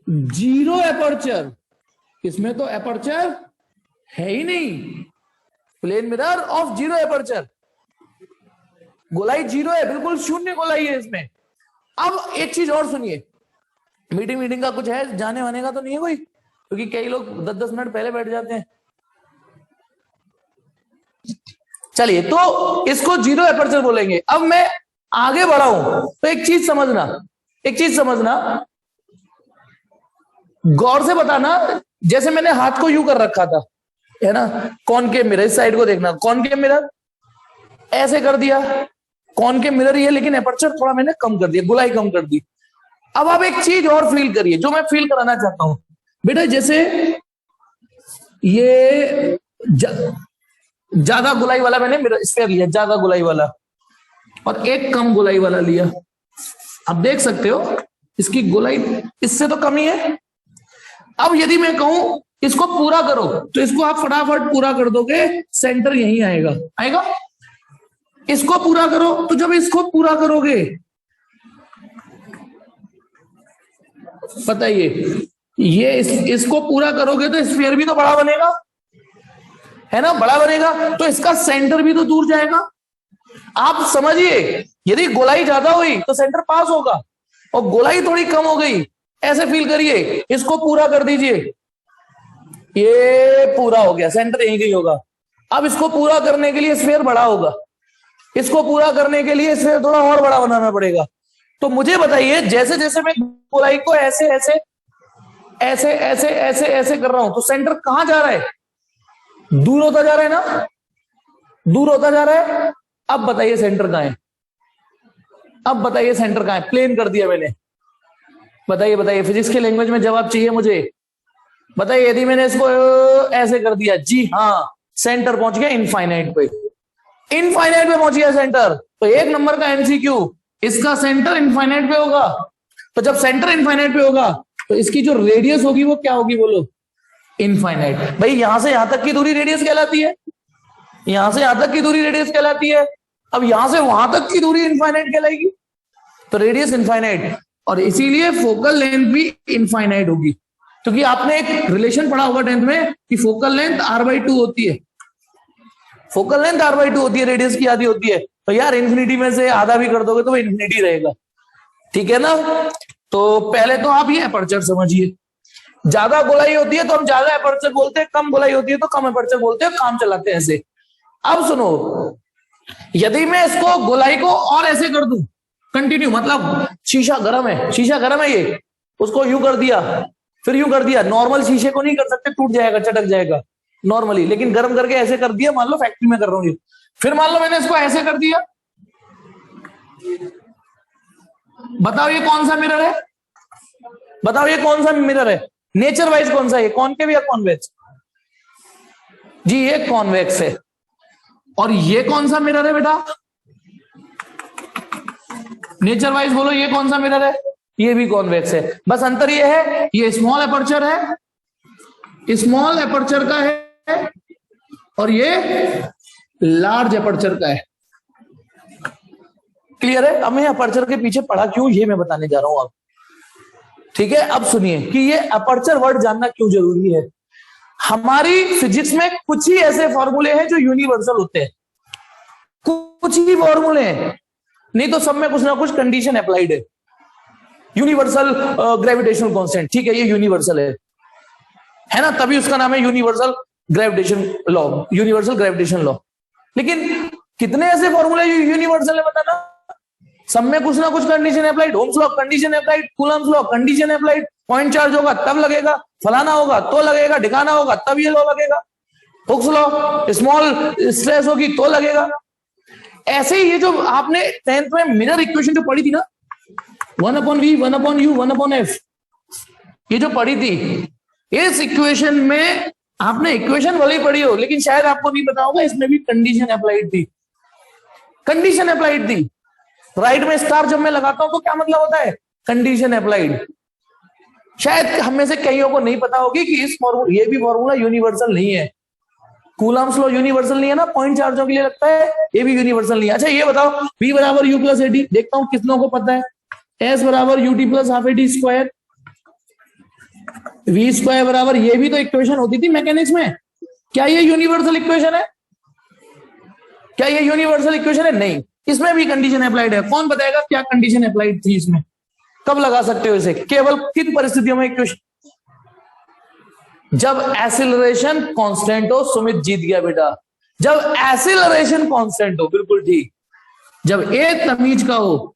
zero aperture, इसमें तो एपर्चर है ही नहीं, plane mirror of zero aperture, गोलाई जीरो है, बिल्कुल शून्य गोलाई है इसमें। अब एक चीज और सुनिए, मीटिंग का कुछ है, जाने वाने का तो नहीं है कोई, क्योंकि कई लोग 10-10 मिनट पहले बैठ जाते हैं। चलिए, तो इसको जीरो एपर्चर बोलेंगे। अब मैं आगे बढ़ा हूं तो एक चीज समझना, गौर से बताना, जैसे मैंने हाथ को यूं कर रखा था, है ना, कॉनकेव मिरर, इस साइड को देखना, कॉनकेव मिरर ऐसे कर दिया, कॉनकेव मिरर ये, लेकिन एपर्चर थोड़ा मैंने कम कर दिया, गोलाई कम कर दी। अब आप एक चीज और फील करिए, जो मैं फील कराना चाहता हूं बेटा, जैसे ये ज्यादा गोलाई वाला मैंने मिरर स्फीयर लिया, ज्यादा गोलाई वाला, और एक कम गोलाई वाला लिया, आप देख सकते हो इसकी गोलाई इससे तो कम ही है। अब यदि मैं कहूं इसको पूरा करो, तो इसको आप फटाफट पूरा कर दोगे, सेंटर यहीं आएगा। इसको पूरा करो, तो जब इसको पूरा करोगे बताइए, ये इसको पूरा करोगे तो स्फीयर भी तो बड़ा बनेगा, है ना, बड़ा बनेगा, तो इसका सेंटर भी तो दूर जाएगा। आप समझिए, यदि गोलाई ज्यादा हुई तो सेंटर पास होगा, और गोलाई थोड़ी कम हो गई, ऐसे फील करिए, इसको पूरा कर दीजिए, ये पूरा हो गया, सेंटर यहीं कहीं होगा। अब इसको पूरा करने के लिए स्फीयर बड़ा होगा, इसको पूरा करने के लिए स्फीयर थोड़ा और बड़ा बनाना पड़ेगा। तो मुझे बताइए, जैसे जैसे मैं गोलाई को ऐसे ऐसे ऐसे ऐसे ऐसे ऐसे कर रहा हूं, तो सेंटर कहां जा रहा है? दूर होता जा रहा है ना, दूर होता जा रहा है। अब बताइए सेंटर कहां है? अब बताइए सेंटर कहां है? प्लेन कर दिया मैंने, बताइए बताइए, फिजिक्स की लैंग्वेज में जवाब चाहिए मुझे। बताइए, यदि मैंने इसको ऐसे कर दिया, जी हाँ, सेंटर पहुंच गया इनफाइनाइट पे, इनफाइनाइट पे पहुंच गया सेंटर। तो एक नंबर का एमसीक्यू, इसका सेंटर इनफाइनाइट पे होगा। तो जब सेंटर इनफाइनाइट पे होगा तो इसकी जो रेडियस होगी वो क्या होगी, बोलो? इनफाइनाइट। भाई यहां से यहां तक की दूरी रेडियस कहलाती है, यहां से यहां तक की दूरी रेडियस कहलाती है। अब यहां से वहां तक की दूरी इनफाइनाइट कहलाएगी, तो रेडियस इनफाइनाइट, और इसीलिए फोकल लेंथ भी इनफाइनाइट होगी। क्योंकि आपने एक रिलेशन पढ़ा होगा 10th में कि फोकल लेंथ r/2 होती है, फोकल लेंथ r/2 होती है, रेडियस की आधी होती है। तो यार इन्फिनिटी में से आधा भी कर दोगे तो वो इन्फिनिटी रहेगा, ठीक है ना। तो पहले तो आप ये अपर्चर समझिए, ज्यादा गोलाई होती है तो हम ज्यादा अपर्चर बोलते हैं, कम गोलाई होती है तो कम अपर्चर बोलते हैं, काम चलाते हैं ऐसे। अब सुनो, यदि मैं इसको गोलाई को और ऐसे कर दूं कंटिन्यू, मतलब शीशा गर्म है, शीशा गर्म है, ये उसको यूं कर दिया, फिर यूं कर दिया। नॉर्मल शीशे को नहीं कर सकते, टूट जाएगा, चटक जाएगा नॉर्मली, लेकिन गर्म करके ऐसे कर दिया, मान लो फैक्ट्री में कर रहा हूं। फिर मान लो मैंने इसको ऐसे कर दिया, बताओ ये कौन सा मिरर है? बताओ ये कौन सा मिरर है? नेचर वाइज कौन सा है, कॉनकेव या कॉन्वेक्स? जी ये कॉन्वेक्स है। और ये कौन सा मिरर है बेटा? नेचर वाइज बोलो, ये कौन सा मिरर है? ये भी कॉन्वेक्स है। बस अंतर ये है, ये स्मॉल अपर्चर है, स्मॉल अपर्चर का है, और ये लार्ज अपर्चर का है। क्लियर है? अब मैं अपर्चर के पीछे पढ़ा क्यों, ये मैं बताने जा रहा हूं अब, ठीक है। अब सुनिए कि ये अपर्चर वर्ड जानना क्यों जरूरी है। हमारी फिजिक्स में कुछ ही ऐसे फॉर्मूले हैं जो यूनिवर्सल होते हैं, कुछ ही फॉर्मूले हैं, नहीं तो सब में कुछ ना कुछ कंडीशन अप्लाइड है। यूनिवर्सल ग्रेविटेशनल कांस्टेंट, ठीक है, ये यूनिवर्सल है ना, तभी उसका नाम है universal gravitation law, universal gravitation law. लेकिन कितने ऐसे फॉर्मूले यूनिवर्सल है बताना? सब में कुछ ना कुछ condition applied. Ohm's law condition applied, Coulomb's law condition applied, point charge होगा तब लगेगा, फलाना होगा तो लगेगा, ढिकाना होगा तब ये लॉ लगेगा, हुक्स लॉ स्मॉल स्ट्रेस होगी तो लगेगा। ऐसे ही ये जो आपने 10th में मिरर इक्वेशन जो पढ़ी थी ना, 1/v 1/u 1/f, ये जो पढ़ी थी, इस इक्वेशन में आपने इक्वेशन भले ही पढ़ी हो, लेकिन शायद आपको नहीं पता होगा इसमें भी कंडीशन अप्लाइड थी, कंडीशन अप्लाइड थी। राइट में स्टार जब मैं लगाता हूं तो क्या मतलब होता है? Condition applied. शायद हम में से कईयों को नहीं पता होगी कि इस फॉर्मूला, ये भी फॉर्मूला यूनिवर्सल नहीं है। कूलम्स लॉ यूनिवर्सल नहीं है ना, पॉइंट चार्जों के लिए लगता है, ये भी यूनिवर्सल नहीं है। अच्छा ये बताओ, v बराबर u प्लस एडी, देखता हूं कितनों को पता है। s बराबर ut plus half a t square, v square बराबर, ये भी तो इक्वेशन होती थी मैकेनिक्स में। क्या ये यूनिवर्सल इक्वेशन है? क्या ये यूनिवर्सल इक्वेशन है? नहीं, इसमें भी कंडीशन अप्लाइड है। कौन बताएगा क्या कंडीशन अप्लाइड थी इसमें? कब लगा सकते हो इसे? केवल किन परिस्थितियों में इक्वेशन? जब एसिलरेशन कांस्टेंट हो। सुमित जीत गया बेटा, जब एसिलरेशन कांस्टेंट हो, बिल्कुल ठीक। जब ए तमीज का हो,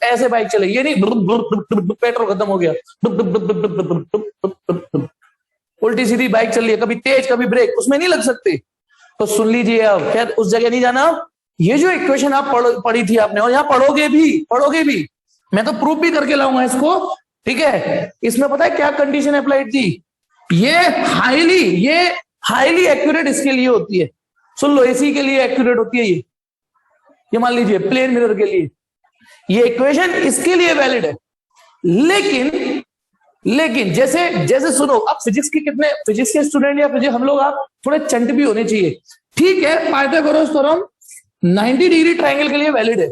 ऐसे बाइक चले, ये नहीं पेट्रोल खत्म हो गया, उल्टी सीधी बाइक चल रही है, कभी तेज कभी ब्रेक, उसमें नहीं लग सकते। तो सुन लीजिए, अब खैर उस जगह नहीं जाना। ये जो इक्वेशन आप पढ़ी थी आपने, और यहां पढ़ोगे भी, मैं तो प्रूफ भी करके लाऊंगा इसको, ठीक है। इसमें पता है क्या कंडीशन अप्लाइड थी? ये हाईली एक्यूरेट इसके लिए होती है, सुन लो, एसी के लिए एक्यूरेट होती है ये मान लीजिए प्लेन मिरर के लिए ये इक्वेशन इसके लिए वैलिड है। लेकिन जैसे सुनो, अब फिजिक्स के स्टूडेंट या फिजिक्स हम लोग, आप थोड़े चंट भी होने चाहिए, ठीक है। पाइथागोरस थ्योरम 90 डिग्री ट्रायंगल के लिए वैलिड है,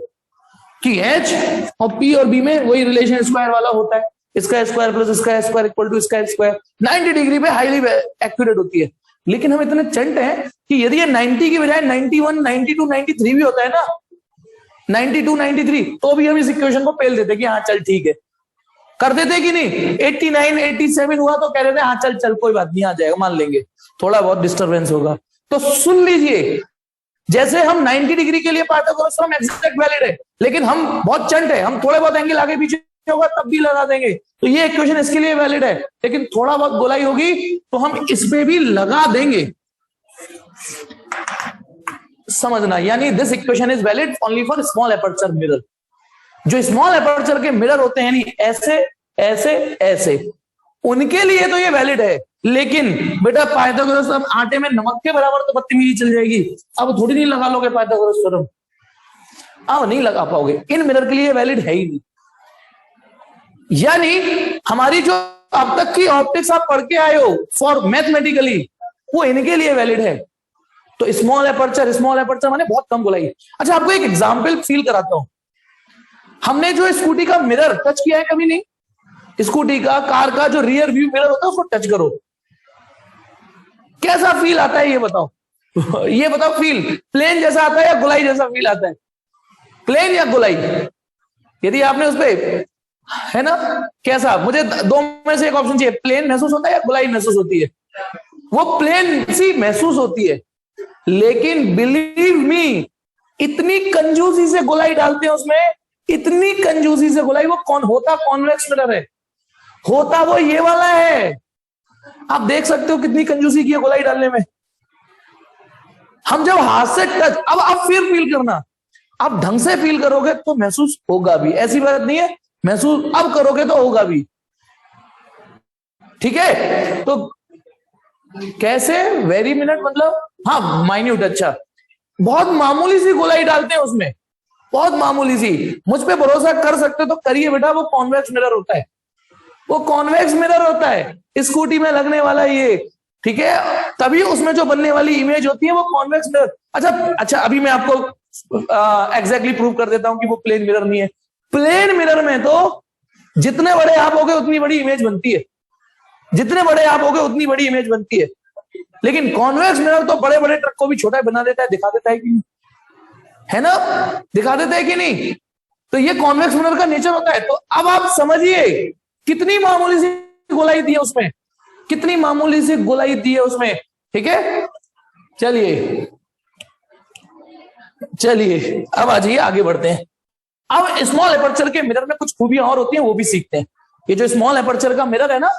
कि एच और पी और बी में वही रिलेशन स्क्वायर वाला होता है, इसका स्क्वायर प्लस इसका स्क्वायर इक्वल टू इसका स्क्वायर 90 डिग्री पे हाईली एक्यूरेट होती है। लेकिन हम इतने चंट हैं कि यदि ये 90 की बजाय 91, 92, 93 भी होता है ना, 92, 93, तो भी हम इस इक्वेशन को पेल देते कि हाँ चल ठीक है, कर देते कि नहीं। 89, 87 हुआ तो कह रहे थे हाँ चल चल कोई बात नहीं, आ जाएगा, मान लेंगे, थोड़ा बहुत डिस्टरबेंस होगा। तो सुन लीजिए, जैसे हम 90 डिग्री के लिए पाइथागोरस थ्योरम एग्जैक्ट वैलिड है, लेकिन हम बहुत चंट है, हम थोड़े बहुत एंगल आगे पीछे होगा तब भी लगा देंगे, तो ये इक्वेशन इसके लिए वैलिड है। लेकिन थोड़ा बहुत गोलाई होगी तो हम इस पे भी लगा देंगे, समझना। यानी this equation is valid only for small aperture mirror. जो स्मॉल एपर्चर के मिरर होते हैं, नहीं ऐसे ऐसे ऐसे, उनके लिए तो ये वैलिड है। लेकिन बेटा पाइथागोरस, अब आटे में नमक के बराबर तो बदतमीजी चल जाएगी, अब थोड़ी नहीं लगा लोगे पाइथागोरस थ्योरम, अब नहीं लगा पाओगे, इन मिरर के लिए वैलिड है ही नहीं। यानी हमारी जो अब तक की ऑप्टिक्स आप पढ़ के आए हो फॉर मैथमेटिकली, वो इनके लिए वैलिड है। तो स्मॉल एपर्चर माने बहुत कम गोलाई। अच्छा, आपको एक एग्जांपल फील कराता हूं। हमने जो स्कूटी का मिरर टच किया है कभी नहीं? स्कूटी का, कार का जो रियर व्यू मिरर होता है उसको टच करो, कैसा फील आता है ये बताओ। ये बताओ, फील प्लेन जैसा आता है या गोलाई जैसा फील आता है? प्लेन या गोलाई? यदि आपने उस पर, है ना, कैसा, मुझे दो में से एक ऑप्शन चाहिए, प्लेन महसूस होता है या गोलाई महसूस होती है? वो प्लेन सी महसूस होती है, लेकिन बिलीव मी, इतनी कंजूसी से गोलाई डालते हैं उसमें, इतनी कंजूसी से गोलाई, वो कौन होता कॉन्वेक्स मिरर है, होता वो ये वाला है। आप देख सकते हो कितनी कंजूसी की है गोलाई डालने में। हम जब हाथ से टच, अब आप फिर फील करना, आप ढंग से फील करोगे तो महसूस होगा भी, ऐसी बात नहीं है, महसूस अब करोगे तो होगा भी, ठीक है। तो कैसे? वेरी मिनट मतलब, हाँ माइन्यूट, अच्छा, बहुत मामूली सी गोलाई डालते हैं उसमें, बहुत मामूली सी। मुझ पे भरोसा कर सकते हो तो करिए बेटा, वो कॉन्वेक्स मिरर होता है, वो कॉन्वेक्स मिरर होता है स्कूटी में लगने वाला ये, ठीक है। तभी उसमें जो बनने वाली इमेज होती है वो कॉन्वेक्स मिरर। अच्छा, अभी मैं आपको एग्जैक्टली प्रूव कर देता हूं कि वो प्लेन मिरर नहीं है। प्लेन मिरर में तो जितने बड़े आप होगे उतनी बड़ी इमेज बनती है, जितने बड़े आप होगे उतनी बड़ी इमेज बनती है। लेकिन कॉन्वेक्स मिरर तो बड़े बड़े ट्रक को भी छोटा बना देता है, दिखा देता है कि नहीं, है ना, दिखा देता है कि नहीं। तो ये कॉन्वेक्स मिरर का नेचर होता है। तो अब आप समझिए कितनी मामूली सी गोलाई दी है उसमें, कितनी मामूली सी गोलाई दी है उसमें, ठीक है। चलिए अब आ जाइए, आगे बढ़ते हैं। अब स्मॉल एपर्चर के मिरर में कुछ खूबियां और होती हैं, वो भी सीखते हैं। ये जो स्मॉल एपर्चर का मिरर है ना,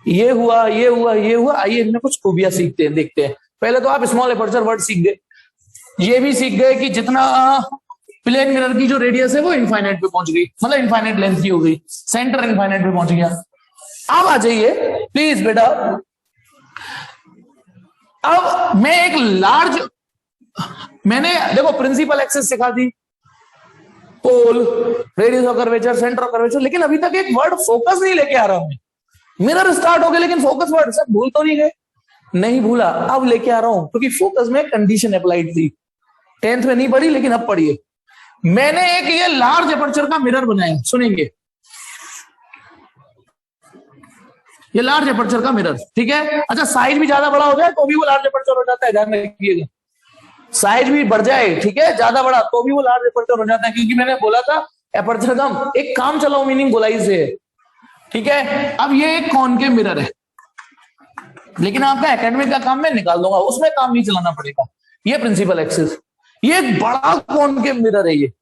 ये हुआ, ये हुआ, ये हुआ, आइए इनमें कुछ खूबियां सीखते हैं, देखते हैं। पहले तो आप स्मॉल एपर्चर वर्ड सीख गए, ये भी सीख गए कि जितना प्लेन मिरर की जो रेडियस है वो इनफाइनाइट पे पहुंच गई, मतलब इनफाइनाइट लेंथ की हो गई, सेंटर इनफाइनाइट पे पहुंच गया। अब आ जाइए प्लीज बेटा, अब मैं एक लार्ज, मैंने देखो प्रिंसिपल एक्सिस सिखा दी, pole, radius of curvature, centre of curvature, लेकिन अभी तक एक वर्ड फोकस नहीं लेके आ रहा हूं। मिरर स्टार्ट हो गया लेकिन फोकस वर्ड सब भूल तो नहीं गए? नहीं भूला, अब लेके आ रहा हूं, क्योंकि फोकस में कंडीशन अप्लाइड थी, 10th में नहीं पढ़ी लेकिन अब पढ़िए। मैंने एक ये लार्ज एपर्चर का मिरर बनाया, सुनेंगे, ये लार्ज एपर्चर का मिरर, ठीक है। अच्छा, साइज भी ज्यादा बड़ा हो जाए तो भी वो लार्ज एपर्चर हो जाता है, ध्यान रखिएगा, साइज भी बढ़ जाए, ठीक है, ज्यादा बड़ा, तो भी वो लार्ज एपर्चर हो जाता है, क्योंकि मैंने बोला था एपर्चर का एक काम चलाओ मीनिंग गोलाई से है, ठीक है। अब ये एक कॉनकेव मिरर है, लेकिन आपका एकेडमिक का काम मैं निकाल दूंगा, उसमें काम नहीं चलाना पड़ेगा। ये प्रिंसिपल एक्सिस, ये एक बड़ा कॉनकेव मिरर है ये।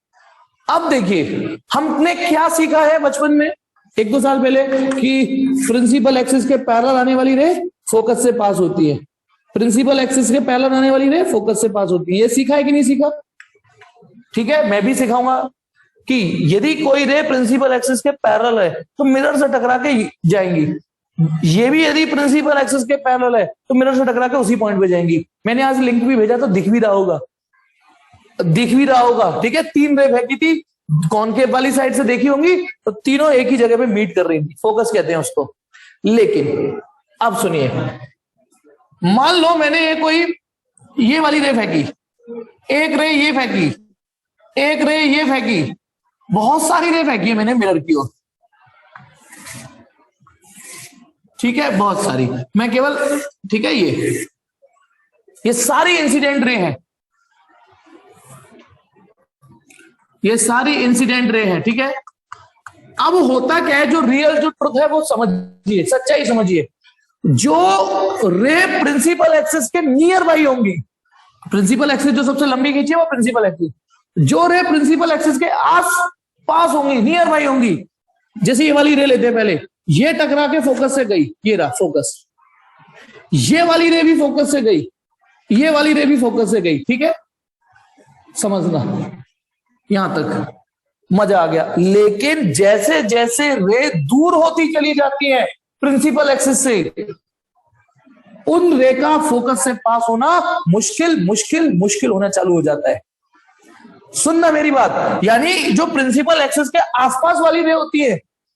अब देखिए हमने क्या सीखा है बचपन में 1-2 साल पहले, कि प्रिंसिपल एक्सिस के पैरेलल आने वाली रे फोकस से पास होती है, प्रिंसिपल एक्सिस के पैरेलल आने वाली रे फोकस से पास होती है। ये सीखा है कि नहीं सीखा? ठीक है, मैं भी सिखाऊंगा कि यदि कोई रे प्रिंसिपल एक्सिस के पैरेलल है तो मिरर से टकरा के जाएंगी, ये भी यदि प्रिंसिपल एक्सिस के पैरेलल है तो मिरर से टकरा के उसी पॉइंट पे जाएंगी। मैंने आज लिंक भी भेजा तो दिख भी रहा होगा, ठीक है। 3 रे फेंकी थी, कॉनकेव वाली साइड से देखी होंगी, तो तीनों एक ही जगह पे मीट कर रही थी, फोकस कहते हैं उसको। लेकिन अब सुनिए, मान लो मैंने ये कोई ये वाली रे फेंकी, एक रे ये फेंकी, एक रे ये फेंकी, बहुत सारी रे फेंकी है मैंने मिरर की ओर, ठीक है, बहुत सारी। मैं केवल, ठीक है, ये सारी इंसिडेंट रे है, ये सारी इंसिडेंट रे है, ठीक है। अब होता क्या है, जो रियल जो ट्रुथ है वो समझिए, सच्चाई समझिए। जो रे प्रिंसिपल एक्सिस के नियर बाई होंगी, प्रिंसिपल एक्सिस जो सबसे लंबी खींची है वो प्रिंसिपल एक्सिस, जो रे प्रिंसिपल एक्सिस के आस पास होंगी, नियर बाई होंगी, जैसे ये वाली रे लेते हैं पहले, ये टकरा के फोकस से गई, ये रहा फोकस, ये वाली रे भी फोकस से गई, ये वाली रे भी फोकस से गई, ठीक है, समझना यहां तक मजा आ गया। लेकिन जैसे जैसे रे दूर होती चली जाती है प्रिंसिपल एक्सिस से, उन रे का फोकस से पास होना मुश्किल मुश्किल मुश्किल होना चालू हो जाता है। सुनना मेरी बात, यानी जो प्रिंसिपल एक्सिस के आसपास वाली रे होती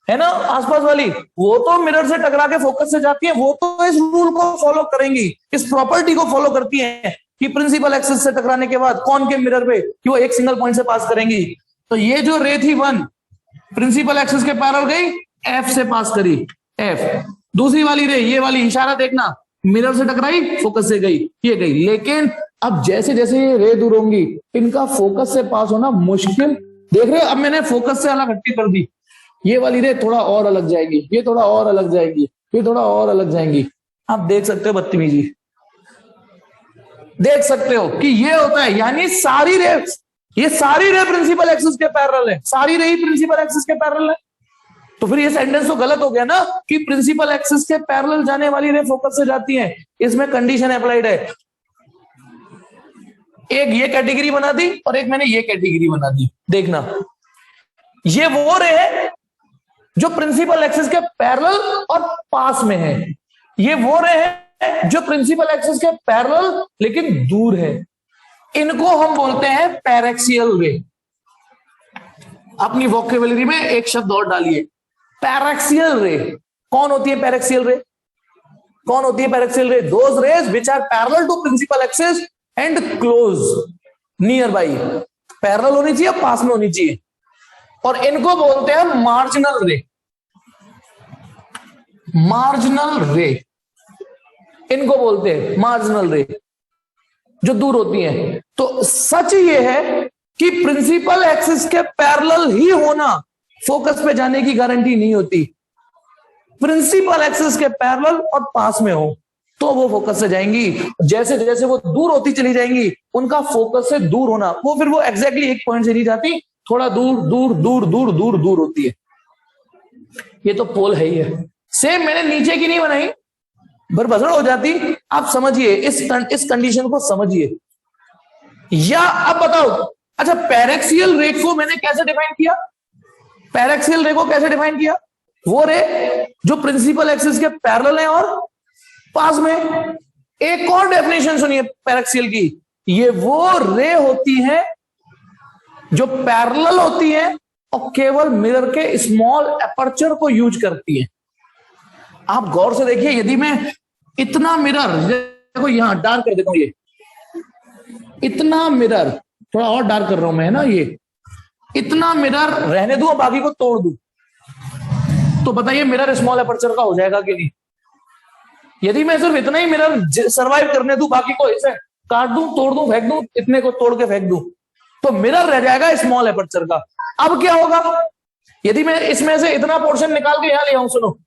है ना, आसपास वाली, वो तो मिरर से टकरा के फोकस से जाती है, वो तो इस रूल को फॉलो करेंगी, इस प्रॉपर्टी को फॉलो करती है कि प्रिंसिपल एक्सिस से टकराने के बाद कौन के मिरर पे, कि वो एक सिंगल पॉइंट से पास करेंगी। तो ये जो रे थी 1 प्रिंसिपल एक्सिस के पैरेलल गई, एफ से पास करी, एफ। दूसरी वाली रे, ये वाली, इशारा देखना, मिरर से टकराई, फोकस से गई, ये गई। लेकिन अब जैसे जैसे ये रे दूर होंगी, इनका फोकस से पास होना मुश्किल। देख रहे हो, अब मैंने फोकस से अलग हट्टी कर दी, ये वाली रे थोड़ा और अलग जाएगी, ये थोड़ा और अलग जाएगी, ये थोड़ा और अलग जाएंगी। आप देख सकते हो बदतमीजी, देख सकते हो कि ये होता है, यानी सारी रे, ये सारी रे प्रिंसिपल एक्सिस के पैरेलल है, सारी रे ही प्रिंसिपल एक्सिस के पैरेलल है। तो फिर ये सेंटेंस तो गलत हो गया ना, कि प्रिंसिपल एक्सिस के पैरेलल जाने वाली रे फोकस से जाती है। इसमें कंडीशन अप्लाइड है, एक ये कैटेगरी बना दी और एक मैंने ये कैटेगरी बना दी। देखना, ये वो रे है जो प्रिंसिपल एक्सिस के पैरेलल और पास में है, ये वो रे है जो प्रिंसिपल एक्सिस के पैरेलल लेकिन दूर है। इनको हम बोलते हैं पैरेक्सियल रे। अपनी वोकेबुलरी में एक शब्द और डालिए, पैरेक्सियल रे। कौन होती है पैरेक्सियल रे? कौन होती है paraxial ray? Those rays which are parallel to principal axis and close, near by, parallel होनी चाहिए, पास में होनी चाहिए। और इनको बोलते हैं मार्जिनल रे, मार्जिनल रे, इनको बोलते हैं मार्जिनल रे, जो दूर होती हैं। तो सच ये है कि प्रिंसिपल एक्सिस के पैरेलल ही होना फोकस पे जाने की गारंटी नहीं होती। प्रिंसिपल एक्सिस के पैरेलल और पास में हो तो वो फोकस से जाएंगी, जैसे जैसे वो दूर होती चली जाएंगी, उनका फोकस से दूर होना, वो फिर वो एग्जैक्टली एक पॉइंट से नहीं जाती, थोड़ा दूर दूर दूर दूर दूर दूर होती है। ये तो पोल है ही है। सेम मैंने नीचे की नहीं बनाई, भरभसड़ हो जाती। आप समझिए, इस कंडीशन को समझिए। या अब बताओ, अच्छा पैरेक्सियल रे को मैंने कैसे डिफाइन किया? पैरेक्सियल रे को कैसे डिफाइन किया? वो रे जो प्रिंसिपल एक्सिस के पैरेलल है और पास में। एक और डेफिनेशन सुनिए पैरेक्सियल की, ये वो रे होती है जो पैरेलल होती है और केवल मिरर के स्मॉल अपर्चर को यूज करती है। आप गौर से देखिए, यदि मैं इतना मिरर, देखो यहां डार्क कर देता हूं, ये इतना मिरर, थोड़ा और डार्क कर रहा हूं मैं, है ना, ये इतना मिरर रहने दूं और बाकी को तोड़ दूं, तो बताइए मिरर स्मॉल अपर्चर का हो जाएगा कि नहीं? यदि मैं सिर्फ इतना ही मिरर सरवाइव करने दूं, बाकी को इसे काट दूं, तोड़ दूं, फेंक दूं, इतने को तोड़ के फेंक दूं, तो मिरर रह जाएगा स्मॉल अपर्चर का। अब क्या होगा यदि मैं इसमें से इतना पोर्शन निकाल के यहां ले आऊं? सुनो,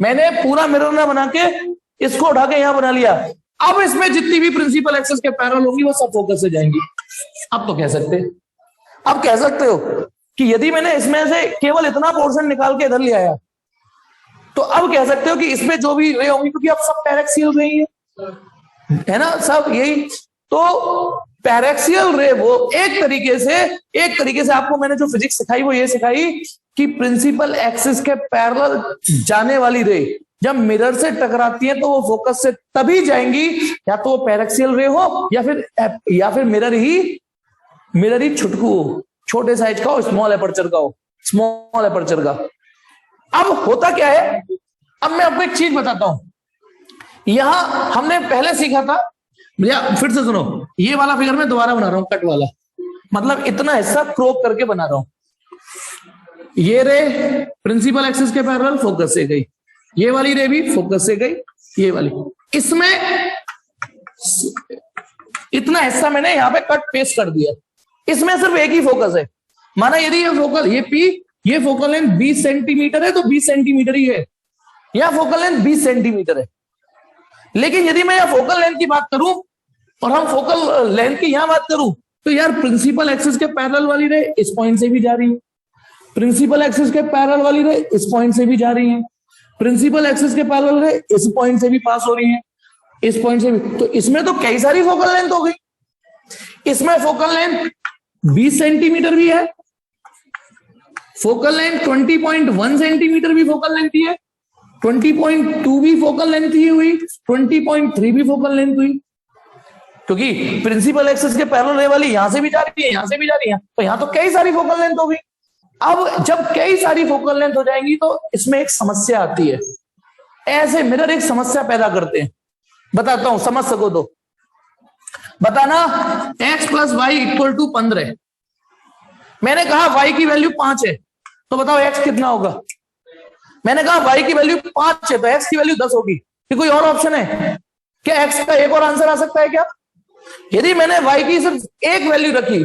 मैंने पूरा मिरर ना बना के इसको उठा के यहां बना लिया। अब इसमें जितनी भी प्रिंसिपल एक्सिस के पैरेलल होंगी वो सब फोकस से जाएंगी। अब तो कह सकते, अब कह सकते हो कि यदि मैंने इसमें से केवल इतना पोर्शन निकाल के इधर ले आया, तो अब कह सकते हो कि इसमें जो भी रे होंगी, क्योंकि अब सब पैरेक्सियल रे है ना, सब यही। तो पैरेक्सियल रे वो एक तरीके से आपको मैंने जो फिजिक्स सिखाई वो ये सिखाई कि प्रिंसिपल एक्सिस के पैरेलल जाने वाली रे जब मिरर से टकराती है तो वो फोकस से तभी जाएंगी, या तो वो पैरेक्सियल रे हो या फिर मिरर ही छुटकू हो, छोटे साइज का हो, स्मॉल अपर्चर का हो, स्मॉल अपर्चर का। अब होता क्या है, अब मैं आपको एक चीज बताता हूं। यहां हमने पहले सीखा था भैया, फिर से सुनो, ये वाला फिगर मैं दोबारा बना रहा हूं, कट वाला, मतलब इतना हिस्सा क्रॉप करके बना रहा हूं। ये रे प्रिंसिपल एक्सिस के पैरेलल फोकस से गई, ये वाली रे भी फोकस से गई, ये वाली। इसमें इतना हिस्सा मैंने यहां पे कट पेस्ट कर दिया, इसमें सिर्फ एक ही फोकस है। माना यदि ये फोकल, ये पी, ये फोकल लेंथ 20 सेंटीमीटर है तो 20 सेंटीमीटर ही है, या फोकल लेंथ 20 सेंटीमीटर है। लेकिन यदि मैं यहां फोकल लेंथ की बात करूं और हम फोकल लेंथ की यहां बात करूं, तो यार प्रिंसिपल एक्सिस के पैरेलल वाली रे इस पॉइंट से भी जा रही है, प्रिंसिपल एक्सिस के पैरेलल वाली रे इस पॉइंट से भी जा रही है, प्रिंसिपल एक्सिस के पैरेलल रे इस पॉइंट से भी पास हो रही है, इस पॉइंट से भी। तो इसमें तो कई सारी फोकल लेंथ हो गई। इसमें फोकल लेंथ 20 सेंटीमीटर भी है, फोकल लेंथ 20.1 सेंटीमीटर भी फोकल लेंथ ही है, 20.2 भी फोकल लेंथ ही हुई, 20.3 भी फोकल लेंथ हुई, क्योंकि प्रिंसिपल एक्सिस के पैरेलल रे वाली यहां से भी जा रही है, यहां से भी जा रही है, तो यहां तो कई सारी फोकल लेंथ हो गई। अब जब कई सारी फोकल लेंथ हो जाएंगी तो इसमें एक समस्या आती है। ऐसे मिरर एक समस्या पैदा करते हैं, बताता हूं, समझ सको तो। बताना x plus y equal to 15। मैंने कहा y की वैल्यू 5 है, तो बताओ x कितना होगा। मैंने कहा y की वैल्यू 5 है तो x की वैल्यू 10 होगी। फिर कोई और ऑप्शन है क्या? x का एक और आंसर आ सकता है क्या? यदि मैंने y की सिर्फ एक वैल्यू रखी,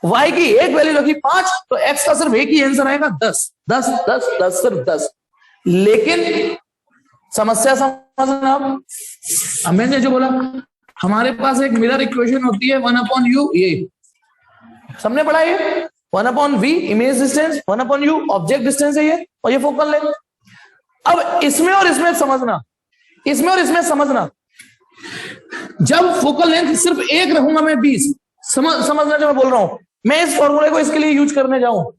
y की एक वैल्यू रखी 5, तो x का सिर्फ एक ही आंसर आएगा 10, 10, 10, 10, सिर्फ 10। लेकिन समस्या समझना, अब मैंने जो बोला, हमारे पास एक मिरर इक्वेशन होती है 1/u, ये सबने पढ़ा, ये 1/v image distance, 1/u object distance है ये, और ये फोकल लेंथ। अब इसमें और इसमें समझना, इसमें और इसमें समझना, जब फोकल लेंथ सिर्फ एक रखूंगा मैं 20, समझना जो मैं बोल रहा हूं। मैं इस फॉर्मूले को इसके लिए यूज करने जाऊं,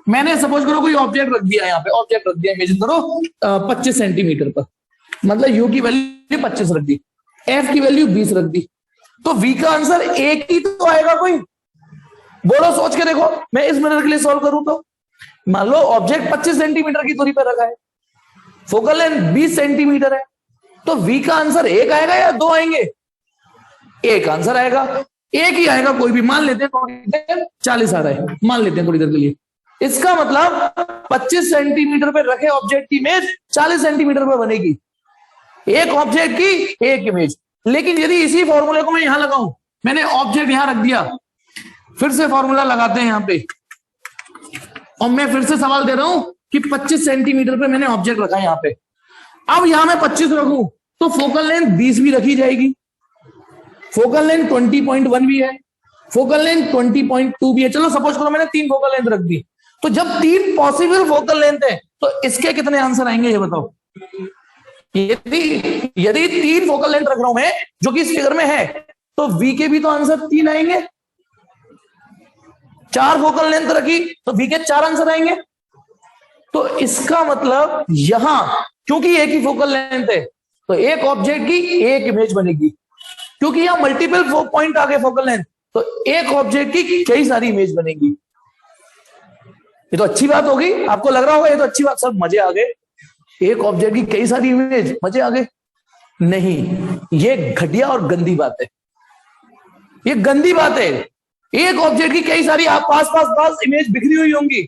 मैंने सपोज करो कोई ऑब्जेक्ट रख दिया, यहाँ पे ऑब्जेक्ट रख दिया, इमेजिन करो 25 सेंटीमीटर पर, मतलब u की वैल्यू 25 रख दी, f की वैल्यू 20 रख दी, तो v का आंसर एक ही तो आएगा कोई। बोलो, सोच के देखो, मैं इस मिरर के लिए सॉल्व करूं तो मान लो ऑब्जेक्ट 25 सेंटीमीटर की दूरी पर रखा है, फोकल लेंथ 20 सेंटीमीटर है, तो v का आंसर एक आएगा या दो आएंगे? एक आंसर आएगा, एक ही आएगा, कोई भी। मान लेते हैं थोड़ी देर 40 आ रहा है, मान लेते हैं थोड़ी देर के लिए। इसका मतलब 25 सेंटीमीटर पे रखे ऑब्जेक्ट की इमेज 40 सेंटीमीटर पे बनेगी, एक ऑब्जेक्ट की एक इमेज। लेकिन यदि इसी फॉर्मूले को मैं यहां लगाऊं, मैंने ऑब्जेक्ट यहां रख दिया, फिर से फॉर्मूला लगाते हैं यहां पे, और मैं फिर से सवाल दे रहा हूं कि 25 सेंटीमीटर पे मैंने ऑब्जेक्ट रखा है यहां पे। अब यहां मैं 25 रखूं तो फोकल लेंथ 20 भी रखी जाएगी, फोकल लेंथ 20.1 भी है, फोकल लेंथ 20.2 भी है। चलो सपोज करो मैंने 3 फोकल लेंथ रख दी, तो जब 3 पॉसिबल फोकल लेंथ है तो इसके कितने आंसर आएंगे ये बताओ। यदि 3 फोकल लेंथ रख रहा हूं मैं, जो कि इस फिगर में है, तो v के भी तो आंसर 3 आएंगे। 4 फोकल लेंथ रखी तो v के 4 आंसर आएंगे। तो इसका मतलब यहां क्योंकि एक ही फोकल लेंथ है तो एक ऑब्जेक्ट की एक इमेज बनेगी, क्योंकि यहां मल्टीपल पॉइंट आ गए फोकल लेंथ, तो एक ऑब्जेक्ट की कई सारी इमेज बनेगी। ये तो अच्छी बात होगी, आपको लग रहा होगा ये तो अच्छी बात, सब मजे आ गए, एक ऑब्जेक्ट की कई सारी इमेज, मजे आ गए। नहीं, ये घटिया और गंदी बात है, ये गंदी बात है। एक ऑब्जेक्ट की कई सारी आप पास इमेज बिखरी हुई होंगी।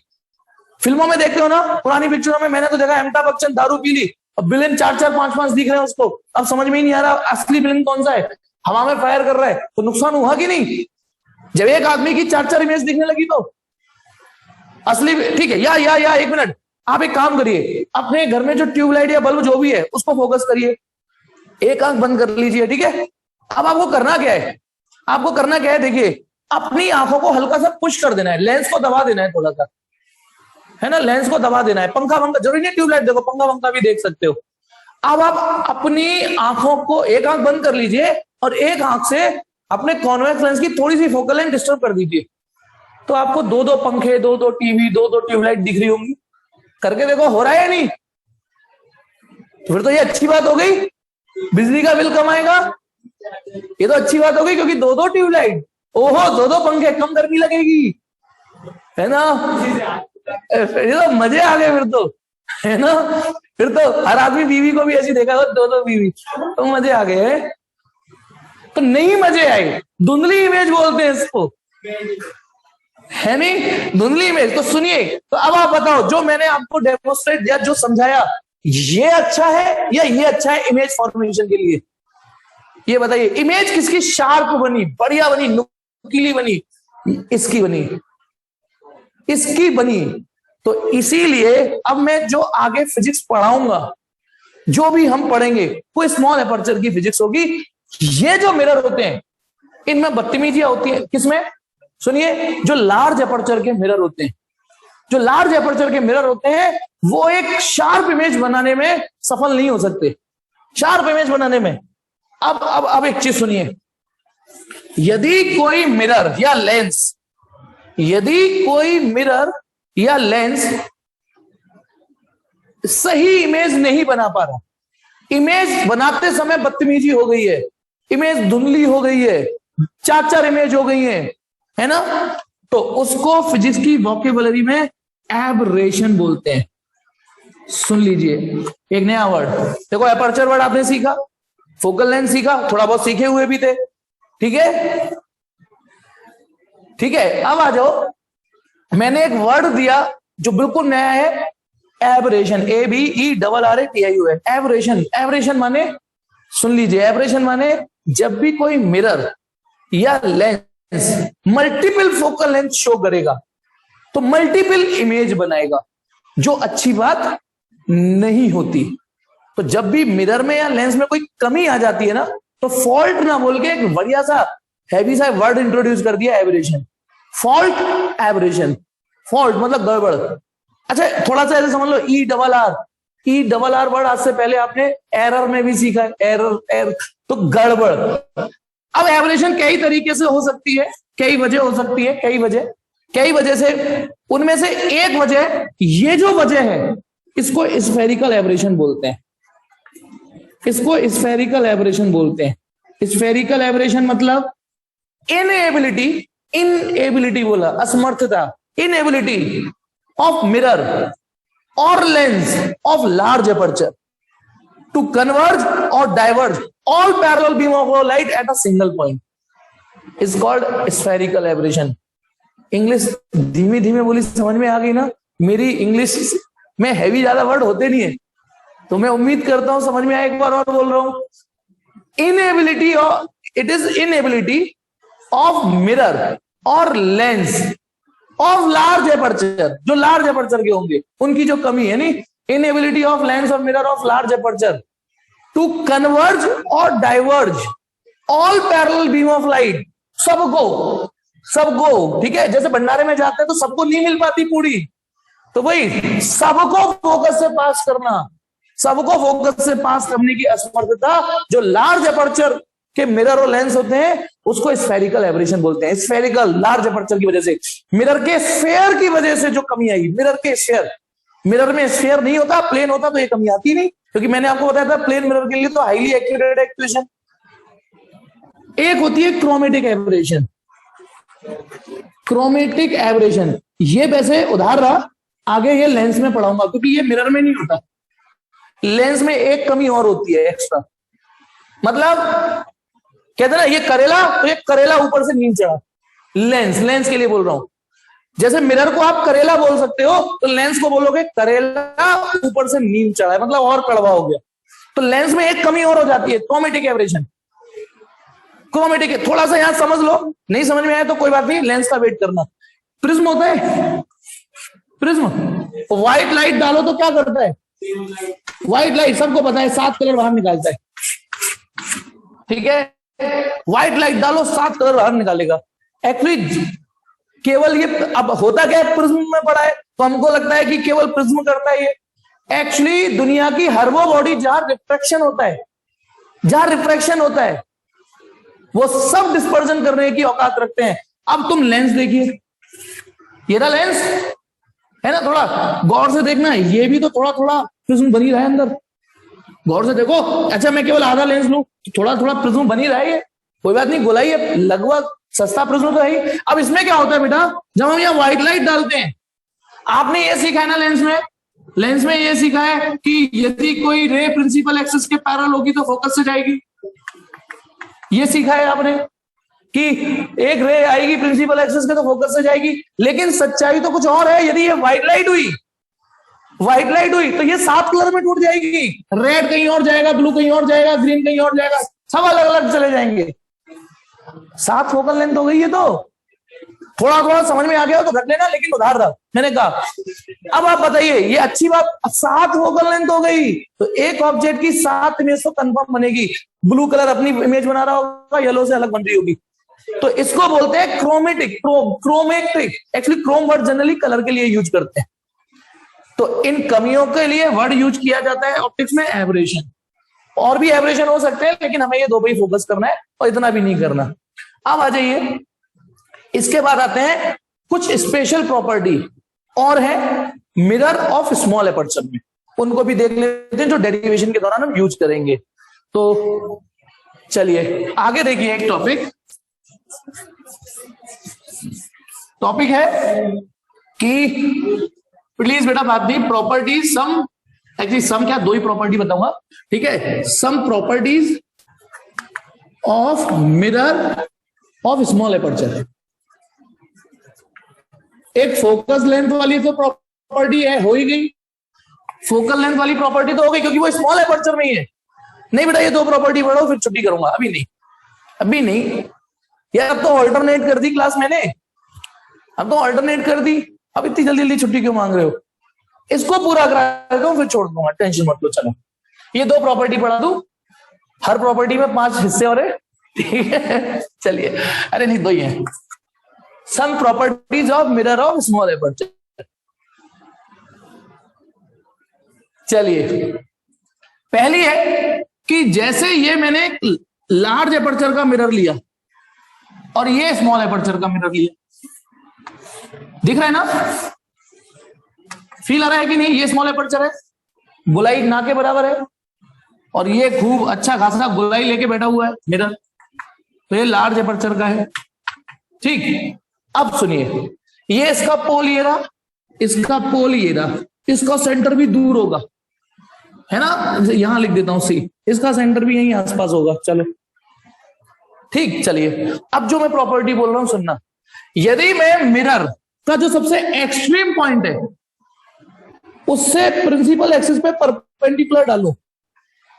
फिल्मों में देखते हो ना, पुरानी पिक्चरों में, मैंने तो देखा अमिताभ बच्चन दारू पी ली, अब विलेन 4-4, 5-5 दिख रहे हैं उसको, अब समझ में ही नहीं आ रहा असली विलेन कौन सा है, हवा में फायर कर रहा है, तो नुकसान हुआ कि नहीं? जब एक आदमी की 4-4 इमेज दिखने लगी तो असली, ठीक है। या 1 मिनट, आप एक काम करिए, अपने घर में जो ट्यूबलाइट या बल्ब जो भी है उसको फोकस करिए, एक आंख बंद कर लीजिए, ठीक है। अब आपको करना क्या है, आपको करना क्या है, देखिए, अपनी आंखों को हल्का सा पुश कर देना है, लेंस को दबा देना है थोड़ा सा, है ना, लेंस को दबा देना है। पंखा जरूरी नहीं ट्यूबलाइट देखो, पंखा भी देख सकते हो। अब आप अपनी आंखों को, एक आंख बंद कर लीजिए और एक आंख से अपने कॉन्वेक्स लेंस की थोड़ी सी फोकल लेंथ डिस्टर्ब कर दीजिए, तो आपको 2-2 पंखे, 2-2 टीवी, 2-2 ट्यूबलाइट दिख रही होंगी। करके देखो, हो रहा है या नहीं? तो फिर तो ये अच्छी बात हो गई, बिजली का बिल कम आएगा, ये तो अच्छी बात हो गई, क्योंकि 2-2 ट्यूबलाइट, ओहो 2-2 पंखे, कम गर्मी लगेगी, है ना। ये तो मजे आ गए फिर तो, है ना। फिर तो हर आदमी बीवी को भी ऐसी देखा, 2-2 बीवी, तो मजे आ गए। तो नहीं मजे आए, धुंधली इमेज बोलते हैं इसको, है नहीं, धुंधली इमेज। तो सुनिए, तो अब आप बताओ, जो मैंने आपको डेमोस्ट्रेट या जो समझाया, ये अच्छा है या ये अच्छा है इमेज फॉर्मेशन के लिए? ये बताइए, इमेज किसकी शार्प बनी, बढ़िया बनी, नुकीली बनी? इसकी बनी, इसकी बनी। तो इसीलिए अब मैं जो आगे फिजिक्स पढ़ाऊंगा, जो भी हम पढ़ेंगे, वो स्मॉल एपर्चर की फिजिक्स होगी। ये जो मिरर होते हैं, इनमें बदतमीजियां होती है। किसमें? सुनिए, जो लार्ज एपर्चर के मिरर होते हैं, जो लार्ज एपर्चर के मिरर होते हैं, वो एक शार्प इमेज बनाने में सफल नहीं हो सकते, शार्प इमेज बनाने में। अब एक चीज सुनिए, यदि कोई मिरर या लेंस, यदि कोई मिरर या लेंस सही इमेज नहीं बना पा रहा, इमेज बनाते समय बदतमीजी हो गई है, इमेज धुंधली हो गई है, चार इमेज हो गई है ना, तो उसको फिजिक्स की वोकेबुलरी में एबरेशन बोलते हैं। सुन लीजिए एक नया वर्ड। देखो, एपर्चर वर्ड आपने सीखा, फोकल लेंथ सीखा, थोड़ा बहुत सीखे हुए भी थे, ठीक है, ठीक है। अब आ जाओ, मैंने एक वर्ड दिया जो बिल्कुल नया है, एबरेशन, ABERRATION, एबरेशन। एबरेशन माने, सुन लीजिए, एबरेशन माने जब भी कोई मिरर या lens multiple focal length show करेगा तो मल्टीपल इमेज बनाएगा, जो अच्छी बात नहीं होती। तो जब भी मिरर में या लेंस में कोई कमी आ जाती है ना, तो फॉल्ट ना बोल के एक बढ़िया सा हैवी सा वर्ड इंट्रोड्यूस कर दिया, एबरेशन। Fault, aberration. फॉल्ट मतलब गड़बड़। अच्छा, थोड़ा सा ऐसे समझ लो, ERR वर्ड आज से पहले आपने एरर में भी सीखा है, एरर तो गड़बड़। अब एबरेशन कई तरीके से हो सकती है, कई वजह हो सकती है, कई वजह से। उनमें से एक वजह, ये जो वजह है, इसको स्फेरिकल एबरेशन बोलते हैं, इसको स्फेरिकल एबरेशन बोलते हैं। स्फेरिकल एबरेशन मतलब इनएबिलिटी बोला, असमर्थता, इनएबिलिटी ऑफ मिरर और lens of large aperture to converge और diverge all parallel beam of light at a single point is called spherical aberration। English धीमे धीमे बोली, समझ में आ गई ना? मेरी इंग्लिश में हैवी ज्यादा वर्ड होते नहीं है, तो मैं उम्मीद करता हूं समझ में आए। एक बार और बोल रहा हूं, inability of, it is inability of mirror और लेंस ऑफ लार्ज एपर्चर, जो लार्ज एपर्चर के होंगे उनकी जो कमी है, नहीं, इनएबिलिटी ऑफ लेंस और mirror of large aperture to converge और diverge all parallel beam of light, सबको, ठीक है। जैसे भंडारे में जाते हैं तो सबको नहीं मिल पाती पूरी, तो भाई सबको फोकस से पास करना, सबको फोकस से पास करने की असमर्थता जो लार्ज एपर्चर के मिरर और लेंस होते हैं, उसको स्फेरिकल एबरेशन बोलते हैं। स्फेरिकल, लार्ज एपर्चर की वजह से, मिरर के स्फेयर की वजह से जो कमी आई, मिरर के स्फेयर, मिरर में स्फेयर नहीं होता, प्लेन होता तो ये कमी आती नहीं, क्योंकि मैंने आपको बताया था प्लेन मिरर के लिए तो हाईली एक्यूरेट एक्वेशन। एक होती है क्रोमेटिक एबरेशन, क्रोमेटिक एबरेशन। ये वैसे उधार रहा, आगे ये लेंस में पढ़ाऊंगा, क्योंकि ये मिरर में नहीं होता, लेंस में एक कमी और होती है एक्स्ट्रा। मतलब कहते ना, ये करेला, तो ये करेला ऊपर से नीचे चढ़ा, लेंस के लिए बोल रहा हूं। जैसे मिरर को आप करेला बोल सकते हो, तो लेंस को बोलोगे करेला ऊपर से नीम चढ़ा है, मतलब और कड़वा हो गया। तो लेंस में एक कमी और हो जाती है, क्रोमेटिक एबरेशन। क्रोमेटिक है, थोड़ा सा यहां समझ लो, नहीं समझ में आया तो कोई बात नहीं, लेंस का वेट करना। प्रिज्म होता है, प्रिज्म, व्हाइट लाइट डालो तो क्या करता है? व्हाइट लाइट सबको पता है 7 कलर बाहर निकालता है, ठीक है। व्हाइट लाइट डालो 7 कलर बाहर निकालेगा। एक्चुअली केवल ये, अब होता क्या है, प्रिज्म में पड़ा है तो हमको लगता है कि केवल प्रिज्म करता है ये। एक्चुअली दुनिया की हर वो बॉडी जहां रिफ्रैक्शन होता है, जहां रिफ्रैक्शन होता है, वो सब डिस्पर्जन करने की औकात रखते हैं। अब तुम लेंस देखिए, ये ना लेंस है ना, थोड़ा गौर से देखना, ये भी तो थोड़ा थोड़ा प्रिज्म बनी रहा है अंदर, गौर से देखो। अच्छा, मैं केवल आधा लेंस लूं, थोड़ा थोड़ा प्रिज्म बनी रहा है, कोई बात नहीं, गोलाई है, लगभग सस्ता प्रिज्म तो है ही। अब इसमें क्या होता है बेटा, जब हम यहाँ व्हाइट लाइट डालते हैं, आपने ये सीखा है ना लेंस में ये सीखा है कि यदि कोई रे प्रिंसिपल एक्सिस के पैरेलल होगी तो फोकस से जाएगी, ये सीखा है आपने। कि एक रे आएगी प्रिंसिपल एक्सिस के तो फोकस से जाएगी, लेकिन सच्चाई तो कुछ और है। यदि ये व्हाइट लाइट हुई तो ये 7 कलर में टूट जाएगी। रेड कहीं और जाएगा, ब्लू कहीं और जाएगा, ग्रीन कहीं और जाएगा, सब अलग अलग चले जाएंगे। 7 फोकल लेंथ हो गई है। तो थोड़ा थोड़ा समझ में आ गया हो तो घट लेना, लेकिन उधार था मैंने कहा। अब आप बताइए, ये अच्छी बात, 7 फोकल लेंथ हो गई तो एक ऑब्जेक्ट की 7 इमेज तो कंफर्म बनेगी। ब्लू कलर अपनी इमेज बना रहा होगा, येलो से अलग बन रही होगी, तो इसको बोलते हैं chromatic, chromatic. Actually chrome word generally colour के लिए यूज करते हैं, तो इन कमियों के लिए वर्ड यूज किया जाता है ऑप्टिक्स में एब्रेशन। और भी एब्रेशन हो सकते हैं, लेकिन हमें ये 2 पे ही फोकस करना है और इतना भी नहीं करना। अब आ जाइए, इसके बाद आते हैं कुछ स्पेशल प्रॉपर्टी और है मिरर ऑफ स्मॉल एपर्चर में, उनको भी देख लेते हैं जो डेरिवेशन के दौरान हम यूज करेंगे। तो चलिए आगे देखिए, एक टॉपिक है कि प्लीज बेटा बात नहीं, प्रॉपर्टीज सम, एक्चुअली सम क्या, 2 ही प्रॉपर्टी बताऊंगा, ठीक है। Some properties of mirror of small aperture. एक फोकस लेंथ वाली तो प्रॉपर्टी है, हो ही गई। फोकल लेंथ वाली प्रॉपर्टी तो हो गई क्योंकि वो स्मॉल एपर्चर में ही है। नहीं बेटा ये 2 प्रॉपर्टी पढ़ो फिर छुट्टी करूंगा, अभी नहीं यार, अब तो ऑल्टरनेट कर दी क्लास मैंने, अब इतनी जल्दी जल्दी छुट्टी क्यों मांग रहे हो? इसको पूरा करा देता हूं फिर छोड़ दूंगा, टेंशन मत लो। चलो ये 2 प्रॉपर्टी पढ़ा दूं, हर प्रॉपर्टी में 5 हिस्से और है, ठीक है। चलिए, अरे नहीं 2 ही है। Some properties of mirror of small aperture. चलिए, पहली है कि जैसे ये मैंने लार्ज एपर्चर का मिरर लिया और ये स्मॉल एपर्चर का मिरर लिया, दिख रहा है ना, फील आ रहा है कि नहीं? ये स्मॉल एपर्चर है, गोलाई ना के बराबर है, और ये खूब अच्छा खासा गोलाई लेके बैठा हुआ है मिरर, तो ये लार्ज एपर्चर का है, ठीक। अब सुनिए, ये इसका पोल ये रहा, इसका पोल ये रहा, इसका सेंटर भी दूर होगा, है ना, यहां लिख देता हूं सी, इसका सेंटर भी यहीं आसपास होगा। चलो ठीक, चलिए अब जो मैं प्रॉपर्टी बोल रहा हूं सुनना। यदि मैं मिरर का जो सबसे एक्सट्रीम पॉइंट है उससे प्रिंसिपल एक्सिस पे परपेंडिकुलर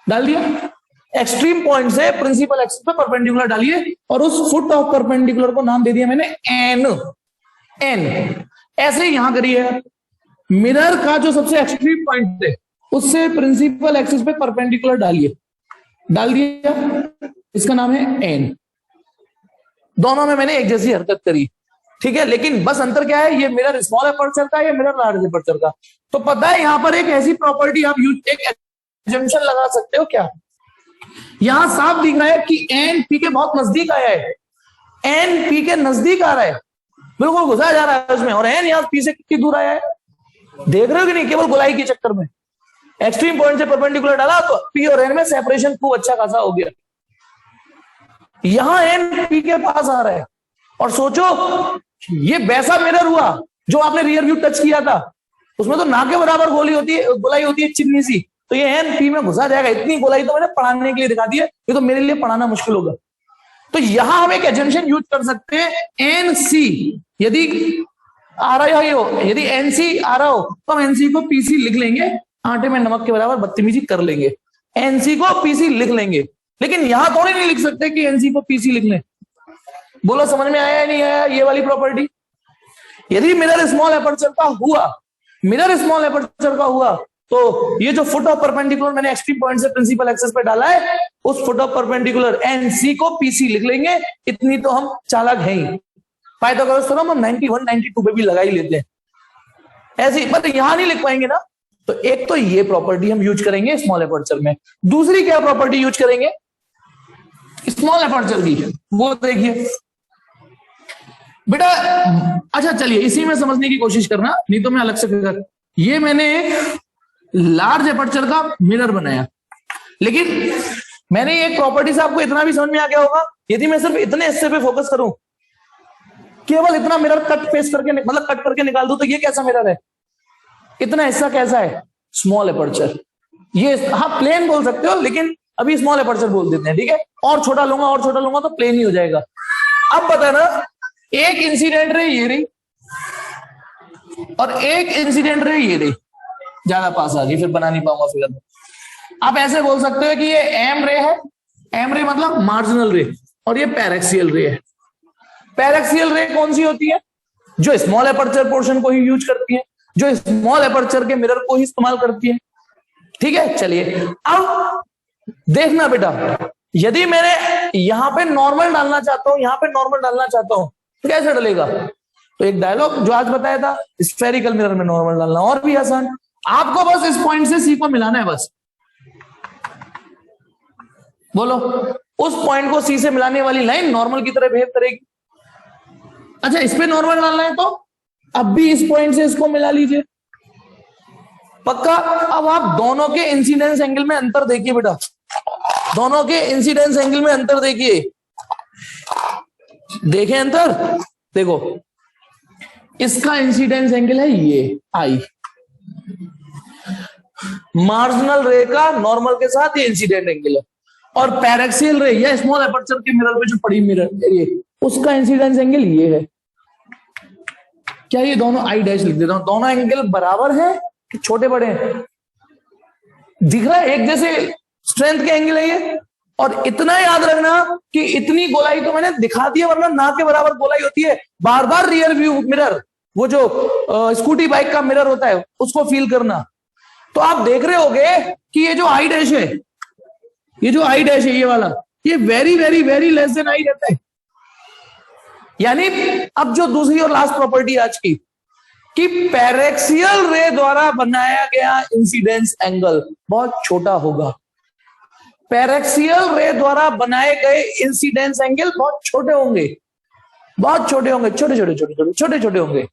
डाल दिया, एक्सट्रीम पॉइंट से प्रिंसिपल एक्सिस पे परपेंडिकुलर डालिए, और उस फुट ऑफ परपेंडिकुलर को नाम दे दिया मैंने एन। ऐसे ही यहां करिए, मिरर का जो सबसे एक्सट्रीम पॉइंट है उससे प्रिंसिपल एक्सिस पे परपेंडिकुलर डाल दिया, इसका नाम है एन। दोनों में मैंने एक जैसी हरकत करी, ठीक है, लेकिन बस अंतर क्या है, ये मिरर स्मॉल एपर्चर का, ये मिरर लार्ज एपर्चर का। तो पता है यहां पर एक ऐसी प्रॉपर्टी आप एक एग्जम्पशन लगा सकते हो क्या? यहां साफ दिख रहा है कि एन पी के बहुत नजदीक आया है, एन पी के नजदीक आ रहा है, बिल्कुल घुसा जा रहा है उसमें, और एन यहां पी से कितनी दूर आया है, देख रहे हो कि नहीं? केवल गोलाई के चक्कर में एक्सट्रीम पॉइंट से परपेंडिकुलर डाला तो पी और एन में सेपरेशन खूब अच्छा खासा हो गया। यहां एन पी के पास आ रहा है, और सोचो ये वैसा मिरर हुआ जो आपने रियर व्यू टच किया था, उसमें तो ना के बराबर गोलाई होती है चिन्नी सी, तो ये एन पी में घुसा जाएगा। इतनी गोलाई तो मैंने पढ़ाने के लिए दिखा दी है, ये तो मेरे लिए पढ़ाना मुश्किल होगा। तो यहां हम एक एजम्पशन यूज कर सकते हैं, एन सी यदि आ रहा हो, यदि एनसी आ रहा हो तो हम एनसी को पीसी लिख लेंगे, आटे में नमक के बराबर बदतमीजी कर लेंगे, एनसी को पीसी लिख लेंगे। लेकिन यहां थोड़ी नहीं लिख सकते कि एनसी को पीसी लिख लें। बोलो समझ में आया या नहीं आया ये वाली प्रॉपर्टी? यदि मिरर स्मॉल एपर्चर का हुआ, तो ये जो फुट ऑफ परपेंडिकुलर मैंने एक्सट्रीम पॉइंट से प्रिंसिपल एक्सिस पे डाला है, उस फुट ऑफ परपेंडिकुलर एनसी को पीसी लिख लेंगे। इतनी तो हम चालाक हैं ही, पाइथागोरस थ्योरम हम 91 92 पे भी लगा ही लेते हैं, ऐसे मतलब यहां नहीं लिख पाएंगे ना। तो एक तो ये प्रॉपर्टी हम यूज करेंगे स्मॉल एपर्चर में। दूसरी क्या प्रॉपर्टी यूज करेंगे स्मॉल एपर्चर की, वो देखिए बेटा। अच्छा चलिए इसी में समझने की कोशिश करना, नहीं तो मैं अलग से कर। ये मैंने एक लार्ज एपर्चर का मिरर बनाया, लेकिन मैंने एक प्रॉपर्टी से आपको इतना भी समझ में आ गया होगा, यदि मैं सिर्फ इतने हिस्से पे फोकस करूं, केवल इतना मिरर कट फेस करके मतलब कट करके निकाल दूं, तो ये कैसा मिरर है, इतना हिस्सा कैसा है, स्मॉल एपर्चर। ये हाँ प्लेन बोल सकते हो, लेकिन अभी स्मॉल एपर्चर बोल देते हैं, ठीक है। और छोटा लूंगा तो प्लेन ही हो जाएगा। अब बताना, एक इंसिडेंट रे ये रही और एक इंसिडेंट रे ये रही, ज्यादा पास आ गई, फिर बना नहीं पाऊंगा फिगर। आप ऐसे बोल सकते हो कि ये एम रे है, एम रे मतलब मार्जिनल रे, और ये पैरेक्सियल रे है। पैरेक्सियल रे कौन सी होती है? जो स्मॉल एपर्चर पोर्शन को ही यूज करती है, जो स्मॉल एपर्चर के मिरर को ही इस्तेमाल करती है। ठीक है, चलिए अब देखना बेटा, यदि मैंने यहां पे नॉर्मल डालना चाहता हूं, यहां पे नॉर्मल डालना चाहता हूं, तो कैसे डलेगा? तो एक डायलॉग जो आज बताया था, स्फेरिकल मिरर में नॉर्मल डालना, और भी आसान। आपको बस इस पॉइंट से सी को मिलाना है, बस बोलो, उस पॉइंट को सी से मिलाने वाली लाइन नॉर्मल की तरह बिहेव करेगी। अच्छा, इस पे नॉर्मल डालना है तो अब भी इस पॉइंट से इसको मिला लीजिए, पक्का। अब आप दोनों के इंसिडेंस एंगल में अंतर देखिए बेटा, दोनों के इंसिडेंस एंगल में अंतर देखिए, देखें अंतर, देखो इसका इंसिडेंस एंगल है ये आई, मार्जिनल रे का नॉर्मल के साथ ये इंसिडेंट एंगल है, और पैरेक्सियल रे या स्मॉल एपर्चर के मिरर पे जो पड़ी मिरर ये, उसका इंसिडेंस एंगल ये है। क्या ये दोनों आई डैश लिख देता हूं, दोनों एंगल बराबर है कि छोटे बड़े हैं? दिख रहा है एक जैसे स्ट्रेंथ के एंगल है ये। और इतना याद रखना कि इतनी गोलाई तो मैंने दिखा दी है, वरना ना के बराबर गोलाई होती है। बार बार रियर व्यू मिरर, वो जो स्कूटी बाइक का मिरर होता है, उसको फील करना। तो आप देख रहे होगे कि ये जो आई डैश है, ये जो आई डैश है ये वाला, ये very very very less than I रहता है। यानी अब जो दूसरी और लास्ट प्रॉपर्टी आज की, कि पैरेक्सियल रे द्वारा बनाया गया इंसिडेंस एंगल बहुत छोटा होगा। पैरेक्सियल रे द्वारा बनाए गए इंसिडेंस एंगल बहुत छोटे होंगे, बहुत छोटे होंगे, छोटे छोटे छोटे छोटे छोटे छोटे होंगे।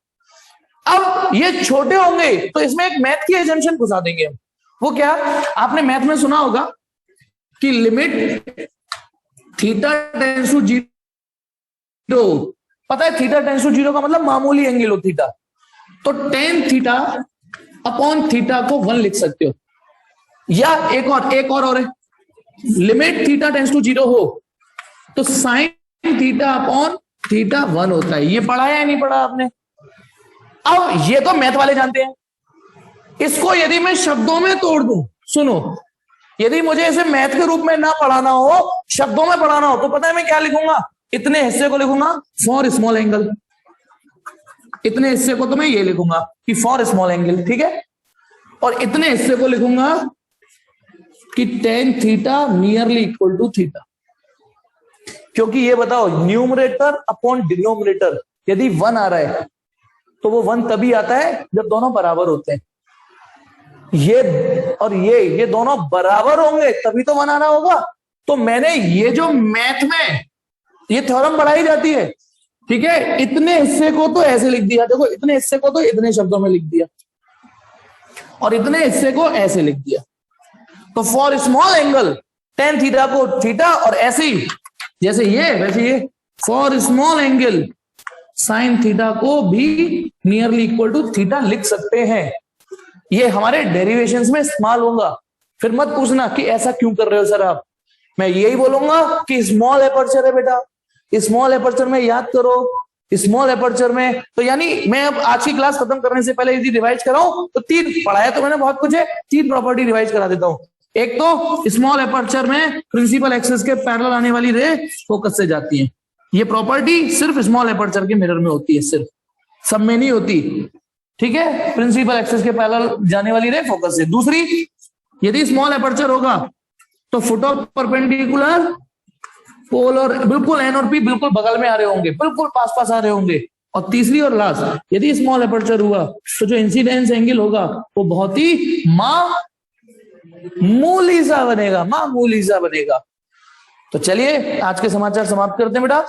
अब ये छोटे होंगे तो इसमें एक मैथ की एजम्पशन घुसा देंगे हम। वो क्या? आपने मैथ में सुना होगा कि लिमिट थीटा टेंड्स टू 0, पता है थीटा टेंड्स टू 0 का मतलब मामूली एंगल हो थीटा, तो टेन थीटा अपॉन थीटा को 1 लिख सकते हो। या एक और है, लिमिट थीटा टेंड्स टू 0 हो तो साइन थीटा अपॉन थीटा 1 होता है। ये पढ़ा है या नहीं पढ़ा आपने? अब ये तो मैथ वाले जानते हैं, इसको यदि मैं शब्दों में तोड़ दूं, सुनो, यदि मुझे इसे मैथ के रूप में ना पढ़ाना हो, शब्दों में पढ़ाना हो, तो पता है मैं क्या लिखूंगा? इतने हिस्से को लिखूंगा फॉर स्मॉल एंगल, इतने हिस्से को तो मैं ये लिखूंगा कि फॉर स्मॉल एंगल, ठीक है, और इतने हिस्से को लिखूंगा कि tan theta nearly equal to theta. क्योंकि ये बताओ, न्यूमरेटर अपॉन डिनोमिनेटर यदि 1 आ रहा है तो वो 1 तभी आता है जब दोनों बराबर होते हैं। ये और ये दोनों बराबर होंगे तभी तो 1 आना होगा। तो मैंने ये जो मैथ में ये थ्योरम पढ़ाई जाती है, ठीक है, इतने हिस्से को तो ऐसे लिख दिया, देखो इतने हिस्से को तो इतने शब्दों में लिख दिया और इतने हिस्से को ऐसे लिख दिया। तो for small angle tan theta को थीटा, और ऐसे ही जैसे ये वैसे ये for small angle sine theta को भी नियरली इक्वल टू थीटा लिख सकते हैं। ये हमारे डेरिवेशंस में इस्तेमाल होगा। फिर मत पूछना कि ऐसा क्यों कर रहे हो सर आप, मैं यही बोलूंगा कि स्मॉल एपर्चर है बेटा, स्मॉल एपर्चर में याद करो, स्मॉल एपर्चर में तो यानी मैं अब आज की क्लास खत्म करने से पहले यदि रिवाइज कराऊं तो 3 पढ़ाया तो मैंने बहुत कुछ है, 3 प्रॉपर्टी रिवाइज करा देता हूं। एक तो स्मॉल एपर्चर में प्रिंसिपल एक्सिस के पैरेलल आने वाली रे फोकस से जाती है। ये प्रॉपर्टी सिर्फ स्मॉल एपर्चर के मिरर में होती है, सिर्फ, सब में नहीं होती, ठीक है। प्रिंसिपल एक्सिस के पैरेलल जाने वाली रे फोकस से। दूसरी, यदि स्मॉल एपर्चर होगा तो फुट ऑफ परपेंडिकुलर पोल और बिल्कुल एन और पी बिल्कुल बगल में आ रहे होंगे, बिल्कुल पास पास आ रहे होंगे। और तीसरी और लास्ट, यदि स्मॉल एपर्चर हुआ तो जो इंसिडेंस एंगल होगा वो बहुत ही मामूली सा बनेगा, मामूली सा बनेगा। तो चलिए आज के समाचार समाप्त करते हैं बेटा।